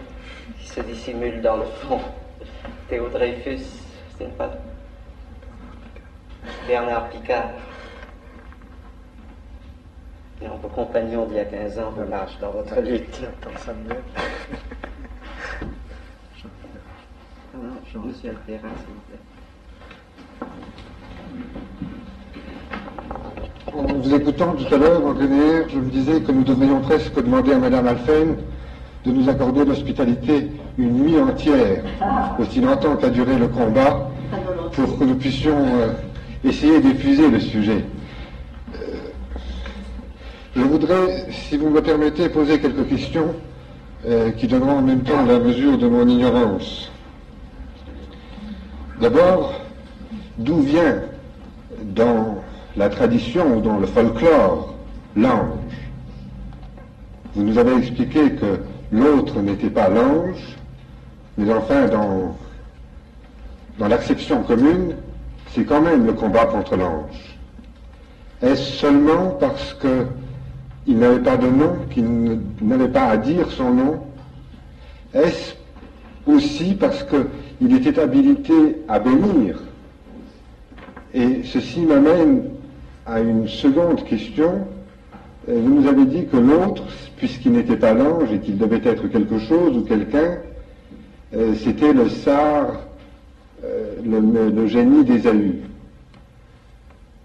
S2: qui se dissimulent dans le fond? Théo Dreyfus, ce n'est pas Bernard Picard. Non, vos compagnons d'il y a 15 ans vous lâchent dans votre lutte. Monsieur Alpera, s'il vous plaît.
S5: En vous écoutant tout à l'heure, André Neher, je me disais que nous devrions presque demander à Madame Alphen de nous accorder l'hospitalité une nuit entière, aussi longtemps qu'a duré le combat, pour que nous puissions essayer d'épuiser le sujet. Je voudrais, si vous me permettez, poser quelques questions qui donneront en même temps la mesure de mon ignorance. D'abord, d'où vient dans la tradition ou dans le folklore l'ange? Vous nous avez expliqué que l'autre n'était pas l'ange, mais enfin dans l'acception commune, c'est quand même le combat contre l'ange. Est-ce seulement parce qu'il n'avait pas de nom, qu'il n'avait pas à dire son nom? Est-ce aussi parce qu'il était habilité à bénir? Et ceci m'amène à une seconde question. Vous nous avez dit que l'autre, puisqu'il n'était pas l'ange et qu'il devait être quelque chose ou quelqu'un, c'était le sar, le génie d'Ésaü.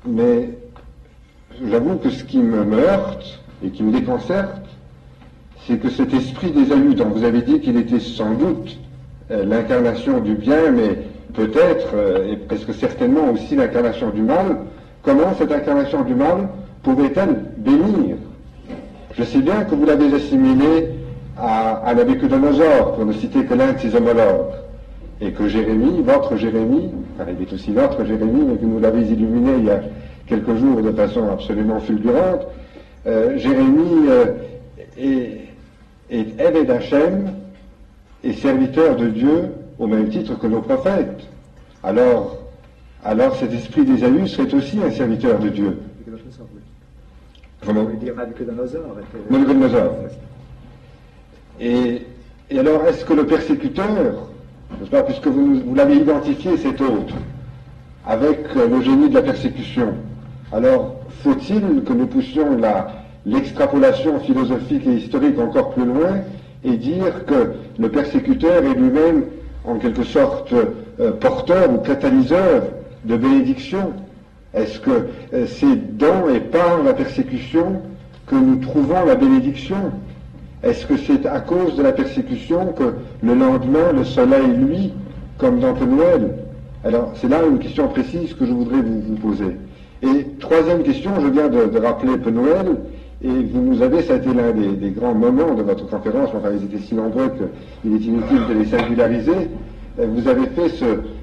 S5: Mais j'avoue que ce qui me heurte et qui me déconcerte, c'est que cet esprit d'Ésaü, dont vous avez dit qu'il était sans doute l'incarnation du bien, mais peut-être et presque certainement aussi l'incarnation du mal, comment cette incarnation du mal pouvait-elle bénir? Je sais bien que vous l'avez assimilé à Nabuchodonosor, pour ne citer que l'un de ses homologues, et que Jérémie, votre Jérémie, enfin il est aussi notre Jérémie, mais que nous l'avez illuminé il y a quelques jours de façon absolument fulgurante, Jérémie est Eved Hachem, et serviteur de Dieu au même titre que nos prophètes. Alors cet esprit d'Ésaü serait aussi un serviteur de Dieu. Comment? Nabuchodonosor. Et alors, est-ce que le persécuteur, n'est-ce pas, puisque vous l'avez identifié, cet autre, avec le génie de la persécution, alors faut-il que nous poussions l'extrapolation philosophique et historique encore plus loin et dire que le persécuteur est lui-même en quelque sorte porteur ou catalyseur de bénédiction? Est-ce que c'est dans et par la persécution que nous trouvons la bénédiction? Est-ce que c'est à cause de la persécution que le lendemain le soleil luit comme dans Noël? Alors c'est là une question précise que je voudrais vous poser. Et troisième question, je viens de rappeler Noël, et vous nous avez, ça a été l'un des grands moments de votre conférence, enfin ils étaient si nombreux qu'il est inutile de les singulariser. Vous avez fait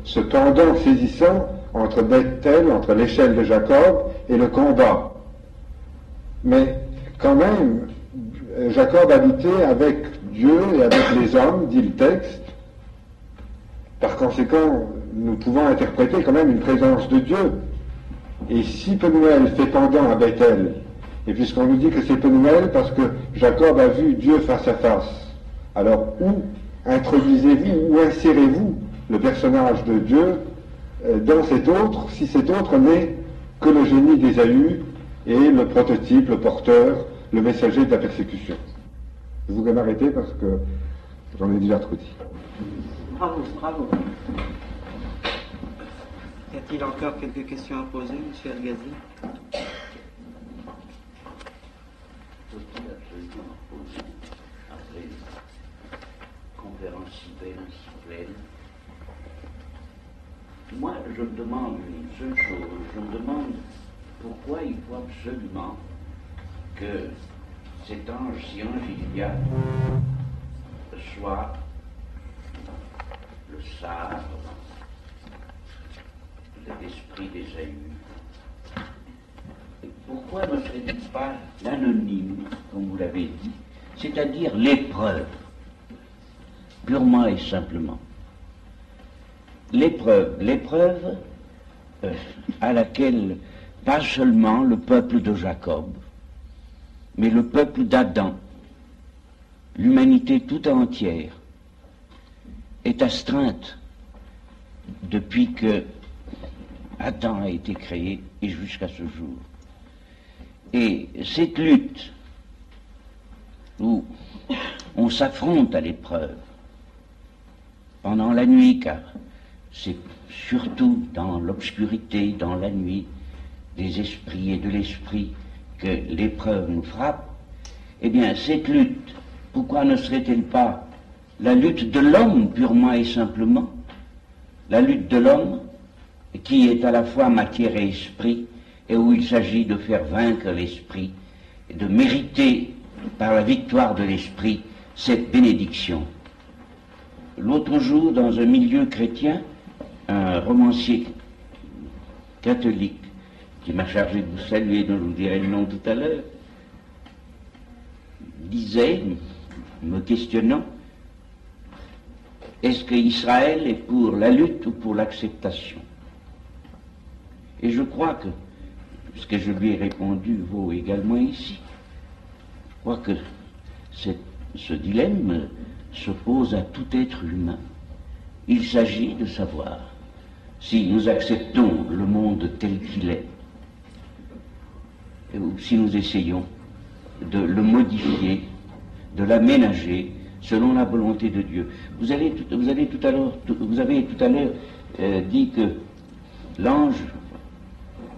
S5: ce pendant saisissant entre Bethel, entre l'échelle de Jacob et le combat. Mais quand même, Jacob habitait avec Dieu et avec les hommes, dit le texte. Par conséquent, nous pouvons interpréter quand même une présence de Dieu. Et si Penuel fait pendant à Bethel, et puisqu'on nous dit que c'est Penuel parce que Jacob a vu Dieu face à face, alors où introduisez-vous, où insérez-vous le personnage de Dieu dans cet autre, si cet autre n'est que le génie d'Ésaü et le prototype, le porteur, le messager de la persécution. Je voudrais m'arrêter parce que j'en ai déjà trop dit.
S2: Bravo, bravo. Y a-t-il encore quelques questions à poser, M. El-Ghazi?
S6: Après une conférence si belle, si pleine, moi je me demande une seule chose, je me demande pourquoi il faut absolument que cet ange si angélial soit le sabre de l'esprit d'Ésaü. Pourquoi ne serait-il pas l'anonyme, comme vous l'avez dit, c'est-à-dire l'épreuve, purement et simplement. L'épreuve à laquelle pas seulement le peuple de Jacob, mais le peuple d'Adam, l'humanité tout entière, est astreinte depuis que Adam a été créé et jusqu'à ce jour. Et cette lutte où on s'affronte à l'épreuve pendant la nuit, car c'est surtout dans l'obscurité, dans la nuit, des esprits et de l'esprit que l'épreuve nous frappe, eh bien cette lutte, pourquoi ne serait-elle pas la lutte de l'homme purement et simplement, la lutte de l'homme qui est à la fois matière et esprit, et où il s'agit de faire vaincre l'esprit, et de mériter par la victoire de l'esprit cette bénédiction. L'autre jour, dans un milieu chrétien, un romancier catholique qui m'a chargé de vous saluer, dont je vous dirai le nom tout à l'heure, disait, me questionnant, est-ce que Israël est pour la lutte ou pour l'acceptation? Et je crois que ce que je lui ai répondu vaut également ici. Je crois que ce dilemme se pose à tout être humain. Il s'agit de savoir si nous acceptons le monde tel qu'il est, ou si nous essayons de le modifier, de l'aménager selon la volonté de Dieu. Vous avez tout à l'heure dit que l'ange,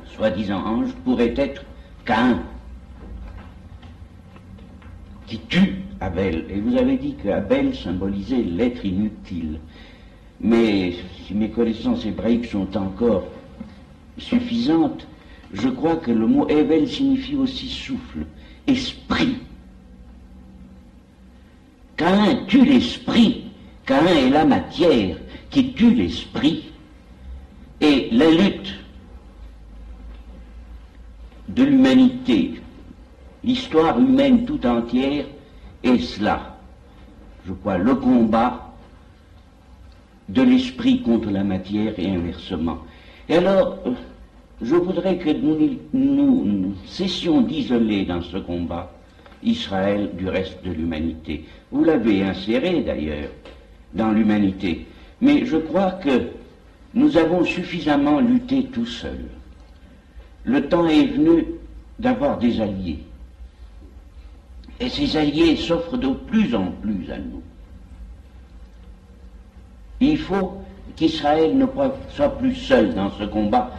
S6: soi-disant ange, pourrait être Caïn, qui tue Abel. Et vous avez dit qu'Abel symbolisait l'être inutile. Mais si mes connaissances hébraïques sont encore suffisantes, je crois que le mot Abel signifie aussi souffle, esprit. Caïn tue l'esprit. Caïn est la matière qui tue l'esprit. Et la lutte de l'humanité, l'histoire humaine tout entière est cela. Je crois le combat de l'esprit contre la matière et inversement. Et alors, je voudrais que nous cessions d'isoler dans ce combat Israël du reste de l'humanité. Vous l'avez inséré d'ailleurs dans l'humanité, mais je crois que nous avons suffisamment lutté tout seuls. Le temps est venu d'avoir des alliés. Et ces alliés s'offrent de plus en plus à nous. Il faut qu'Israël ne soit plus seul dans ce combat,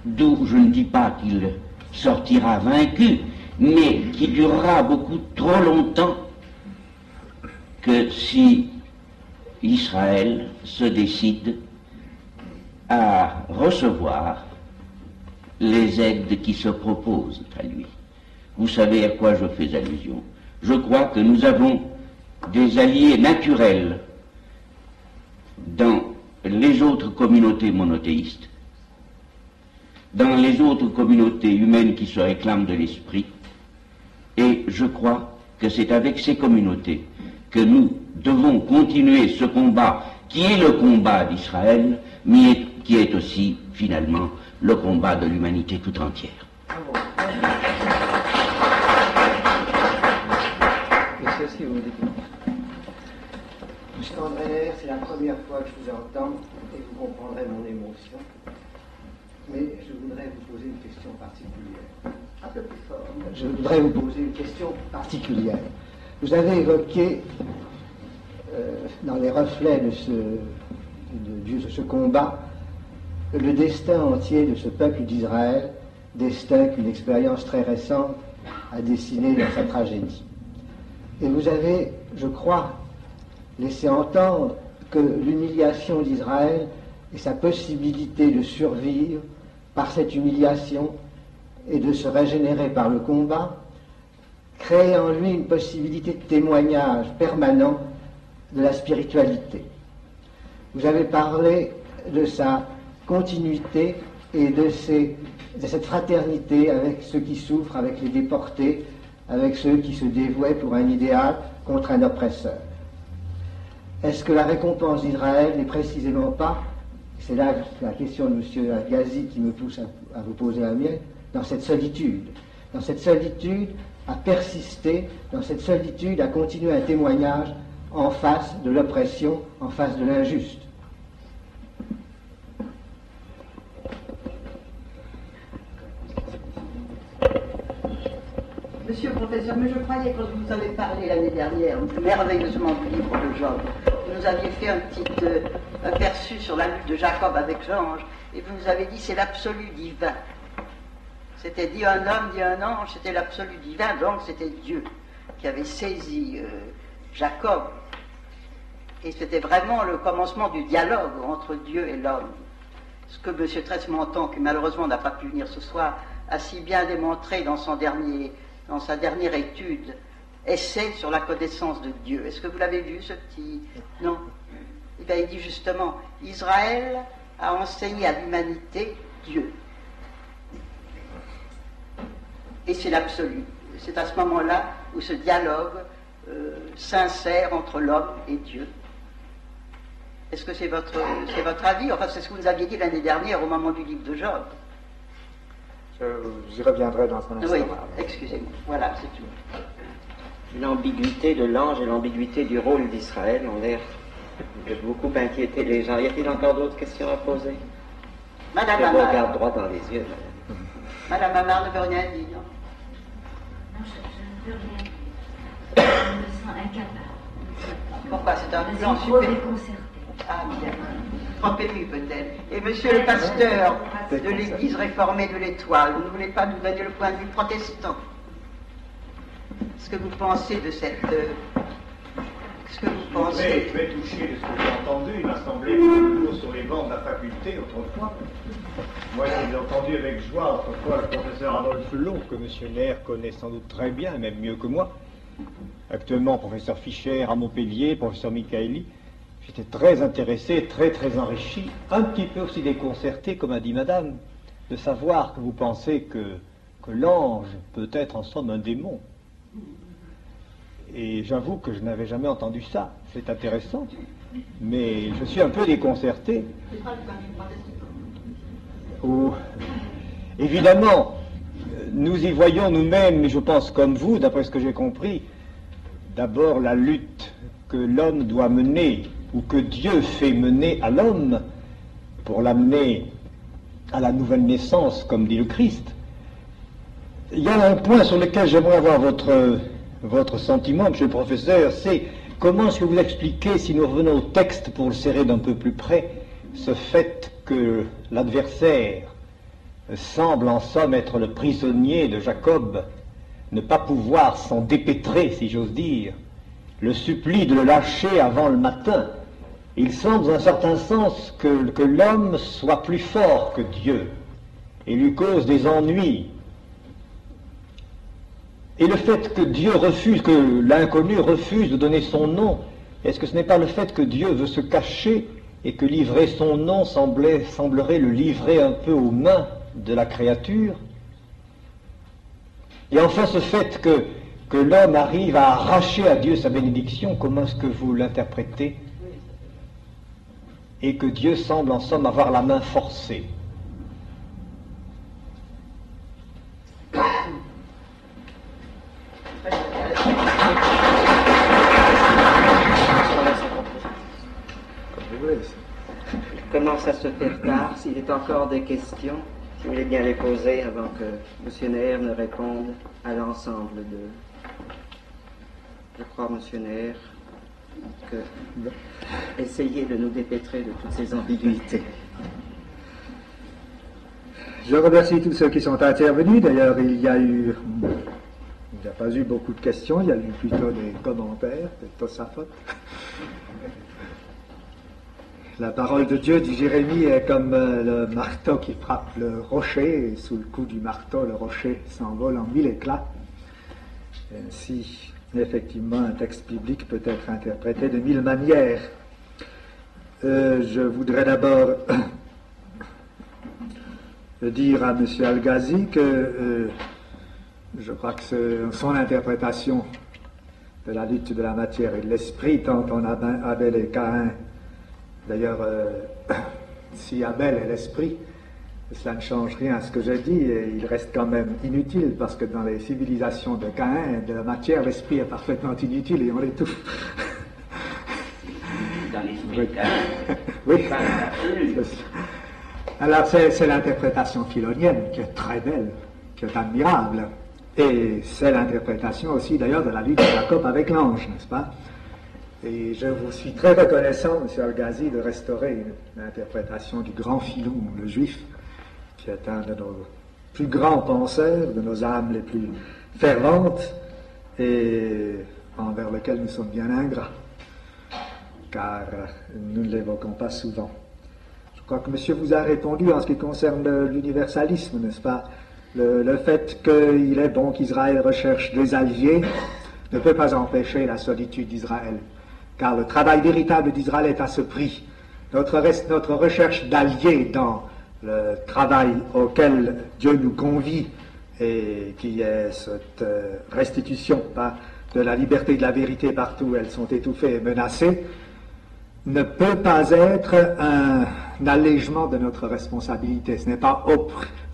S6: d'où je ne dis pas qu'il sortira vaincu, mais qui durera beaucoup trop longtemps, que si Israël se décide à recevoir les aides qui se proposent à lui. Vous savez à quoi je fais allusion. Je crois que nous avons des alliés naturels dans les autres communautés monothéistes, dans les autres communautés humaines qui se réclament de l'esprit. Et je crois que c'est avec ces communautés que nous devons continuer ce combat qui est le combat d'Israël, mais qui est aussi finalement le combat de l'humanité tout entière.
S2: Monsieur, si vous me dites. Monsieur André, c'est la première fois que je vous entends et vous comprendrez mon émotion. Mais je voudrais vous poser une question particulière.
S1: Un peu plus fort.
S2: Je voudrais vous poser une question particulière. Vous avez évoqué, dans les reflets de ce combat, le destin entier de ce peuple d'Israël, destin qu'une expérience très récente a dessiné dans sa tragédie. Et vous avez, je crois, laissé entendre que l'humiliation d'Israël et sa possibilité de survivre par cette humiliation et de se régénérer par le combat créait en lui une possibilité de témoignage permanent de la spiritualité. Vous avez parlé de sa continuité et de cette fraternité avec ceux qui souffrent, avec les déportés, avec ceux qui se dévouaient pour un idéal contre un oppresseur. Est-ce que la récompense d'Israël n'est précisément pas, c'est là la question de M. Al-Ghazi qui me pousse à vous poser la mienne, dans cette solitude à persister, dans cette solitude à continuer un témoignage en face de l'oppression, en face de l'injuste.
S1: Monsieur le professeur, mais je croyais quand vous avez parlé l'année dernière merveilleusement du livre de Job, vous nous aviez fait un petit aperçu sur la lutte de Jacob avec l'ange, et vous nous avez dit c'est l'absolu divin. C'était dit un homme, dit un ange, c'était l'absolu divin, donc c'était Dieu qui avait saisi Jacob. Et c'était vraiment le commencement du dialogue entre Dieu et l'homme. Ce que M. Tresse-Menton, qui malheureusement n'a pas pu venir ce soir, a si bien démontré dans sa dernière étude, essai sur la connaissance de Dieu. Est-ce que vous l'avez vu, ce petit... Non. Eh bien, il dit justement, Israël a enseigné à l'humanité Dieu. Et c'est l'absolu. C'est à ce moment-là où ce dialogue sincère entre l'homme et Dieu. Est-ce que c'est votre avis? Enfin, c'est ce que vous nous aviez dit l'année dernière au moment du livre de Job.
S3: J'y reviendrai dans un instant.
S1: Oui, excusez-moi. Voilà, c'est tout.
S7: L'ambiguïté de l'ange et l'ambiguïté du rôle d'Israël ont l'air de beaucoup inquiéter les gens. Y a-t-il encore d'autres questions à poser?
S1: Madame
S7: Je vous
S1: Amar.
S7: regarde droit dans les yeux.
S1: Madame Amar ne veut rien dire.
S8: Non, je ne veux rien. Je me sens incapable.
S1: Pourquoi? C'est un
S8: Je
S1: plan
S8: suis trop
S1: super.
S8: déconcertée.
S1: Ah bien. Trop ému peut-être. Et monsieur le pasteur de l'église réformée de l'Étoile, vous ne voulez pas nous donner le point de vue protestant? Ce que vous pensez de cette... ce que vous pensez...
S9: Très touché de ce que j'ai entendu. Il m'a semblé toujours sur les bancs de la faculté autrefois. Moi, j'ai entendu avec joie autrefois le professeur Adolphe Long, que M. Nair connaît sans doute très bien, même mieux que moi. Actuellement, professeur Fischer à Montpellier, professeur Michaeli. J'étais très intéressé, très enrichi, un petit peu aussi déconcerté, comme a dit madame, de savoir que vous pensez que l'ange peut être en somme un démon. Et j'avoue que je n'avais jamais entendu ça. C'est intéressant, mais je suis un peu déconcerté. Oh, évidemment, nous y voyons nous-mêmes, mais je pense comme vous, d'après ce que j'ai compris, d'abord la lutte que l'homme doit mener, ou que Dieu fait mener à l'homme, pour l'amener à la nouvelle naissance, comme dit le Christ. Il y a un point sur lequel j'aimerais avoir votre sentiment, monsieur le professeur, c'est comment est-ce que vous expliquez, si nous revenons au texte pour le serrer d'un peu plus près, ce fait que l'adversaire semble en somme être le prisonnier de Jacob, ne pas pouvoir s'en dépêtrer, si j'ose dire, le supplie de le lâcher avant le matin. Il semble dans un certain sens que l'homme soit plus fort que Dieu et lui cause des ennuis. Et le fait que Dieu refuse, que l'inconnu refuse de donner son nom, est-ce que ce n'est pas le fait que Dieu veut se cacher et que livrer son nom semblerait le livrer un peu aux mains de la créature. Et enfin, ce fait que l'homme arrive à arracher à Dieu sa bénédiction, comment est-ce que vous l'interprétez? Et que Dieu semble en somme avoir la main forcée.
S2: Il commence à se faire tard. S'il est encore des questions, si vous voulez bien les poser avant que M. Neher ne réponde à l'ensemble de... Je crois, M. Neher, que essayez de nous dépêtrer de toutes ces ambiguïtés.
S3: Je remercie tous ceux qui sont intervenus. D'ailleurs, il n'y a pas eu beaucoup de questions, il y a eu plutôt des commentaires, des Tosafot. La parole de Dieu, dit Jérémie, est comme le marteau qui frappe le rocher, et sous le coup du marteau, le rocher s'envole en 1000 éclats. Ainsi, effectivement, un texte biblique peut être interprété de 1000 manières. Je voudrais d'abord dire à M. Al-Ghazi que je crois que son interprétation de la lutte de la matière et de l'esprit, tant en Abel et Caïn. D'ailleurs, si Abel est l'esprit, cela ne change rien à ce que j'ai dit, et il reste quand même inutile, parce que dans les civilisations de Caïn, de la matière, l'esprit est parfaitement inutile et on l'étouffe.
S6: Dans l'esprit de Caïn.
S3: Oui. Alors, c'est l'interprétation philonienne qui est très belle, qui est admirable. Et c'est l'interprétation aussi, d'ailleurs, de la lutte de Jacob avec l'ange, n'est-ce pas? Et je vous suis très reconnaissant, M. Al-Ghazi, de restaurer l'interprétation du grand Philon, le juif, qui est un de nos plus grands penseurs, de nos âmes les plus ferventes, et envers lequel nous sommes bien ingrats, car nous ne l'évoquons pas souvent. Je crois que monsieur vous a répondu en ce qui concerne l'universalisme, n'est-ce pas? Le fait qu'il est bon qu'Israël recherche des alliés ne peut pas empêcher la solitude d'Israël, car le travail véritable d'Israël est à ce prix. Notre recherche d'alliés dans le travail auquel Dieu nous convie, et qui est cette restitution de la liberté et de la vérité partout où elles sont étouffées et menacées, ne peut pas être un allègement de notre responsabilité. Ce n'est pas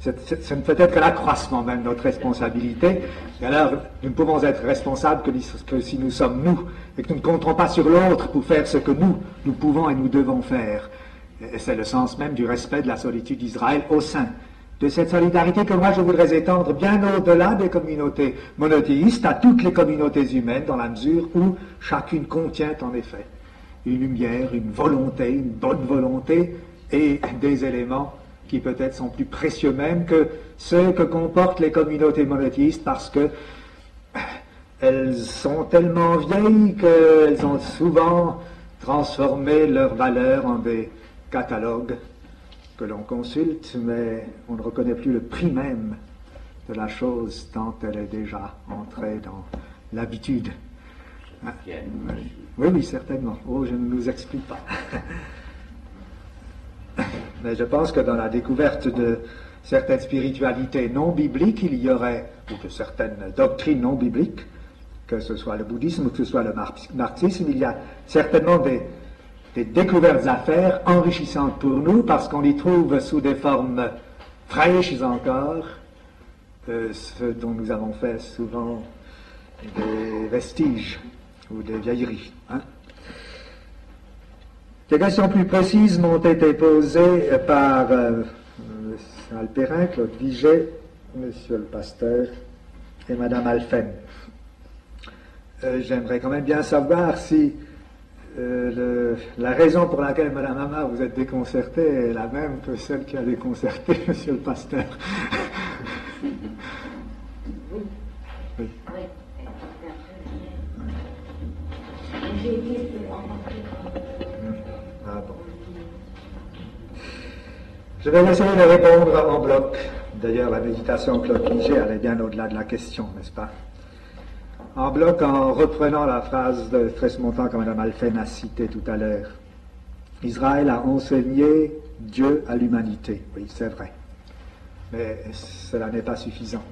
S3: ce ne peut être que l'accroissement même de notre responsabilité. Et alors, nous ne pouvons être responsables que si nous sommes nous, et que nous ne compterons pas sur l'autre pour faire ce que nous pouvons et nous devons faire. Et c'est le sens même du respect de la solitude d'Israël au sein de cette solidarité que moi je voudrais étendre bien au-delà des communautés monothéistes à toutes les communautés humaines, dans la mesure où chacune contient en effet une lumière, une volonté, une bonne volonté, et des éléments qui peut-être sont plus précieux même que ceux que comportent les communautés monothéistes, parce que elles sont tellement vieilles qu'elles ont souvent transformé leurs valeurs en des catalogues que l'on consulte, mais on ne reconnaît plus le prix même de la chose tant elle est déjà entrée dans l'habitude. Oui, certainement. Oh, je ne nous explique pas. Mais je pense que dans la découverte de certaines spiritualités non bibliques, il y aurait, ou de certaines doctrines non bibliques, que ce soit le bouddhisme ou que ce soit le marxisme, il y a certainement des découvertes à faire enrichissantes pour nous, parce qu'on y trouve sous des formes fraîches encore, ce dont nous avons fait souvent des vestiges ou des vieilleries. Des questions plus précises m'ont été posées par M. Alpérin, Claude Viget, M. le pasteur et Mme Alphen. J'aimerais quand même bien savoir si la raison pour laquelle, Mme Hamma, vous êtes déconcertée est la même que celle qui a déconcerté M. le pasteur. Oui.
S8: J'ai été
S3: Ah bon. Je vais essayer de répondre en bloc. D'ailleurs, la méditation Claude Viget allait bien au-delà de la question, n'est-ce pas? En bloc, en reprenant la phrase de Tresmontant que Mme Alphen a citée tout à l'heure. Israël a enseigné Dieu à l'humanité. Oui, c'est vrai. mais cela n'est pas suffisant.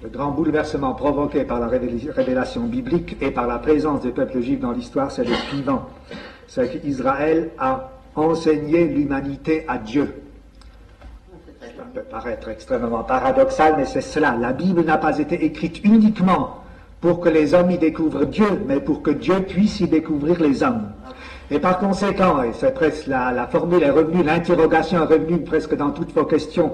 S3: Le grand bouleversement provoqué par la révélation biblique et par la présence des peuples juifs dans l'histoire, c'est le suivant. C'est qu'Israël a enseigné l'humanité à Dieu. Ça peut paraître extrêmement paradoxal, mais c'est cela. La Bible n'a pas été écrite uniquement pour que les hommes y découvrent Dieu, mais pour que Dieu puisse y découvrir les hommes. Et par conséquent, et c'est presque la formule est revenue, l'interrogation est revenue presque dans toutes vos questions,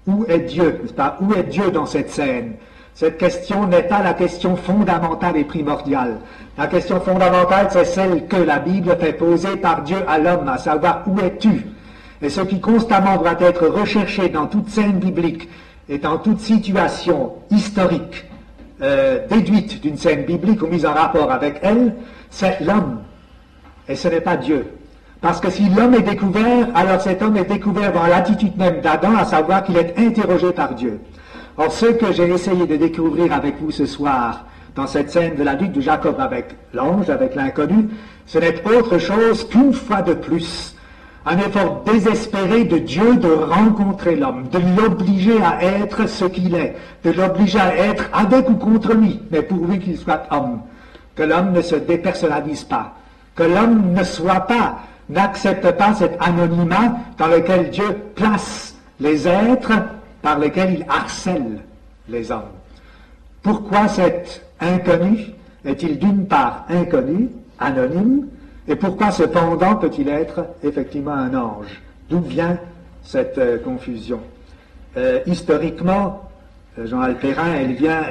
S3: où est Dieu, n'est-ce pas? Où est Dieu dans cette scène? Cette question n'est pas la question fondamentale et primordiale. La question fondamentale, c'est celle que la Bible fait poser par Dieu à l'homme, à savoir où es-tu? Et ce qui constamment doit être recherché dans toute scène biblique et dans toute situation historique déduite d'une scène biblique ou mise en rapport avec elle, c'est l'homme. Et ce n'est pas Dieu. Parce que si l'homme est découvert, alors cet homme est découvert dans l'attitude même d'Adam, à savoir qu'il est interrogé par Dieu. Or, ce que j'ai essayé de découvrir avec vous ce soir, dans cette scène de la lutte de Jacob avec l'ange, avec l'inconnu, ce n'est autre chose qu'une fois de plus, un effort désespéré de Dieu de rencontrer l'homme, de l'obliger à être ce qu'il est, de l'obliger à être avec ou contre lui, mais pourvu qu'il soit homme, que l'homme ne se dépersonnalise pas, que l'homme ne soit pas, n'accepte pas cet anonymat dans lequel Dieu place les êtres par lesquels il harcèle les hommes. Pourquoi cet inconnu est-il d'une part inconnu, anonyme, et pourquoi cependant peut-il être effectivement un ange? D'où vient cette confusion? Historiquement, Jean Alperin, elle vient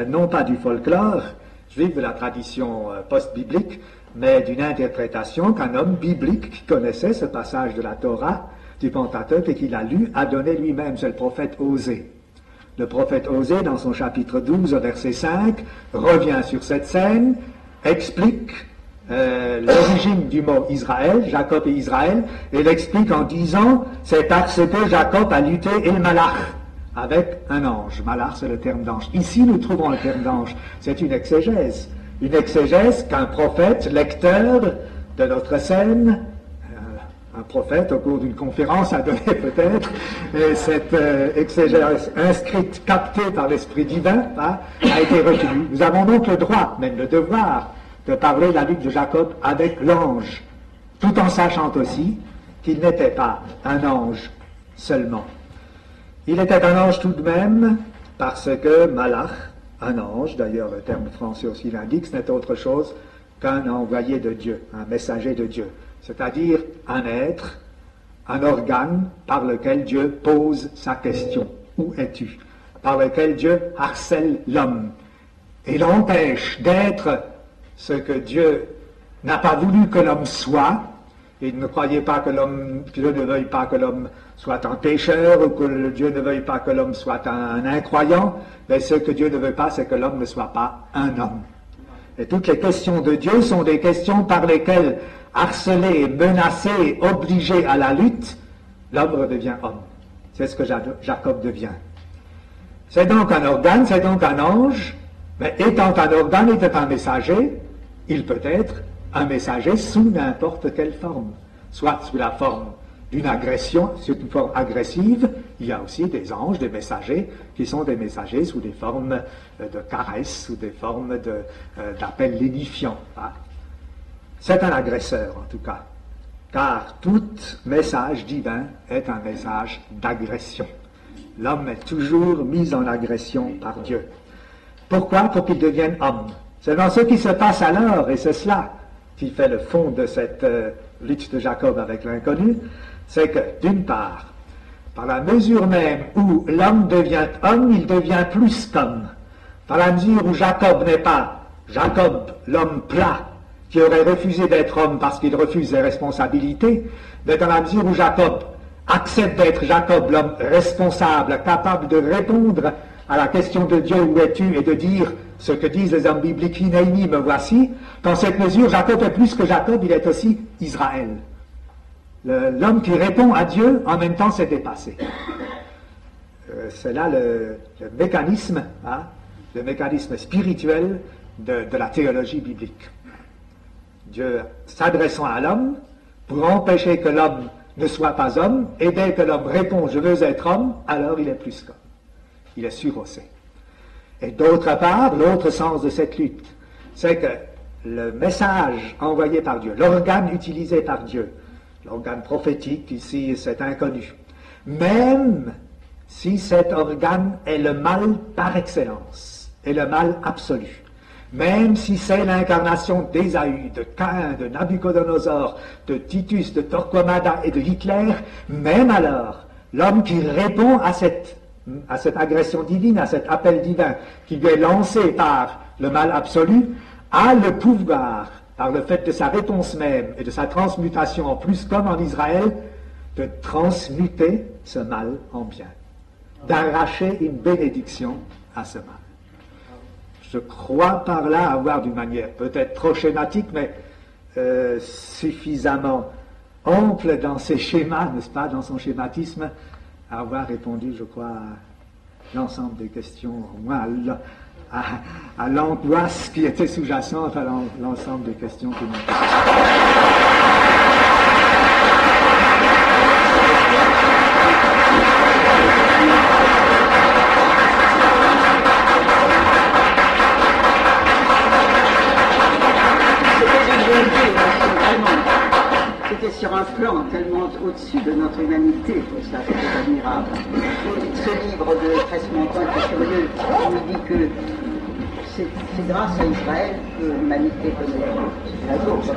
S3: non pas du folklore juif, de la tradition post-biblique, mais d'une interprétation qu'un homme biblique qui connaissait ce passage de la Torah, du Pentateuque, et qui l'a lu, a donné lui-même. C'est le prophète Osée. Le prophète Osée, dans son chapitre 12, verset 5, revient sur cette scène, explique l'origine du mot Israël, Jacob et Israël, et l'explique en disant, c'est parce que Jacob a lutté El Malach, avec un ange. Malach, c'est le terme d'ange. Ici, nous trouvons le terme d'ange. C'est une exégèse. Une exégèse qu'un prophète, lecteur de notre scène, un prophète au cours d'une conférence a donné peut-être, et cette exégèse inscrite, captée par l'Esprit divin, a été retenue. Nous avons donc le droit, même le devoir, de parler de la lutte de Jacob avec l'ange, tout en sachant aussi qu'il n'était pas un ange seulement. Il était un ange tout de même, parce que Malach, un ange, d'ailleurs le terme français aussi l'indique, ce n'est autre chose qu'un envoyé de Dieu, un messager de Dieu, c'est-à-dire un être, un organe par lequel Dieu pose sa question. Où es-tu? Par lequel Dieu harcèle l'homme et l'empêche d'être ce que Dieu n'a pas voulu que l'homme soit. Il ne croyait pas que Dieu ne veuille pas que l'homme soit un pécheur, ou que Dieu ne veuille pas que l'homme soit un incroyant, mais ce que Dieu ne veut pas, c'est que l'homme ne soit pas un homme. Et toutes les questions de Dieu sont des questions par lesquelles, harcelé, menacé, obligé à la lutte, l'homme redevient homme. C'est ce que Jacob devient. C'est donc un organe, c'est donc un ange, mais étant un organe, étant un messager, il peut être un messager sous n'importe quelle forme, soit sous la forme d'une agression, sous une forme agressive. Il y a aussi des anges, des messagers, qui sont des messagers sous des formes de caresses, sous des formes d'appels lénifiants. C'est un agresseur, en tout cas, car tout message divin est un message d'agression. L'homme est toujours mis en agression par Dieu. Pourquoi? Pour qu'il devienne homme. C'est dans ce qui se passe alors, et c'est cela qui fait le fond de cette lutte de Jacob avec l'inconnu, c'est que, d'une part, par la mesure même où l'homme devient homme, il devient plus qu'homme. Dans la mesure où Jacob n'est pas Jacob, l'homme plat, qui aurait refusé d'être homme parce qu'il refuse les responsabilités, mais dans la mesure où Jacob accepte d'être Jacob, l'homme responsable, capable de répondre à la question de Dieu, où es-tu, et de dire ce que disent les hommes bibliques, Hinéini, me voici, dans cette mesure, Jacob est plus que Jacob, il est aussi Israël. L'homme qui répond à Dieu, en même temps, s'est dépassé. C'est là le mécanisme, le mécanisme spirituel de la théologie biblique. Dieu s'adressant à l'homme, pour empêcher que l'homme ne soit pas homme, et dès que l'homme répond « je veux être homme », alors il est plus qu'homme. Il est surhaussé. Et d'autre part, l'autre sens de cette lutte, c'est que le message envoyé par Dieu, l'organe utilisé par Dieu, l'organe prophétique, ici c'est inconnu, même si cet organe est le mal par excellence, est le mal absolu, même si c'est l'incarnation d'Ésaü, de Caïn, de Nabucodonosor, de Titus, de Torquemada et de Hitler, même alors, l'homme qui répond à cette agression divine, à cet appel divin qui lui est lancé par le mal absolu, a le pouvoir, par le fait de sa réponse même et de sa transmutation en plus comme en Israël, de transmuter ce mal en bien, d'arracher une bénédiction à ce mal. Je crois par là avoir, d'une manière peut-être trop schématique, mais suffisamment ample dans ses schémas, n'est-ce pas, dans son schématisme, avoir répondu, je crois, à l'ensemble des questions, au moins à l'angoisse qui était sous-jacente à l'ensemble des questions que nous
S1: C'était sur un plan tellement au-dessus de notre humanité, tout ça, c'était admirable. Ce livre de Cressmonton est curieux, il nous dit que c'est grâce à Israël que l'humanité connaît la source.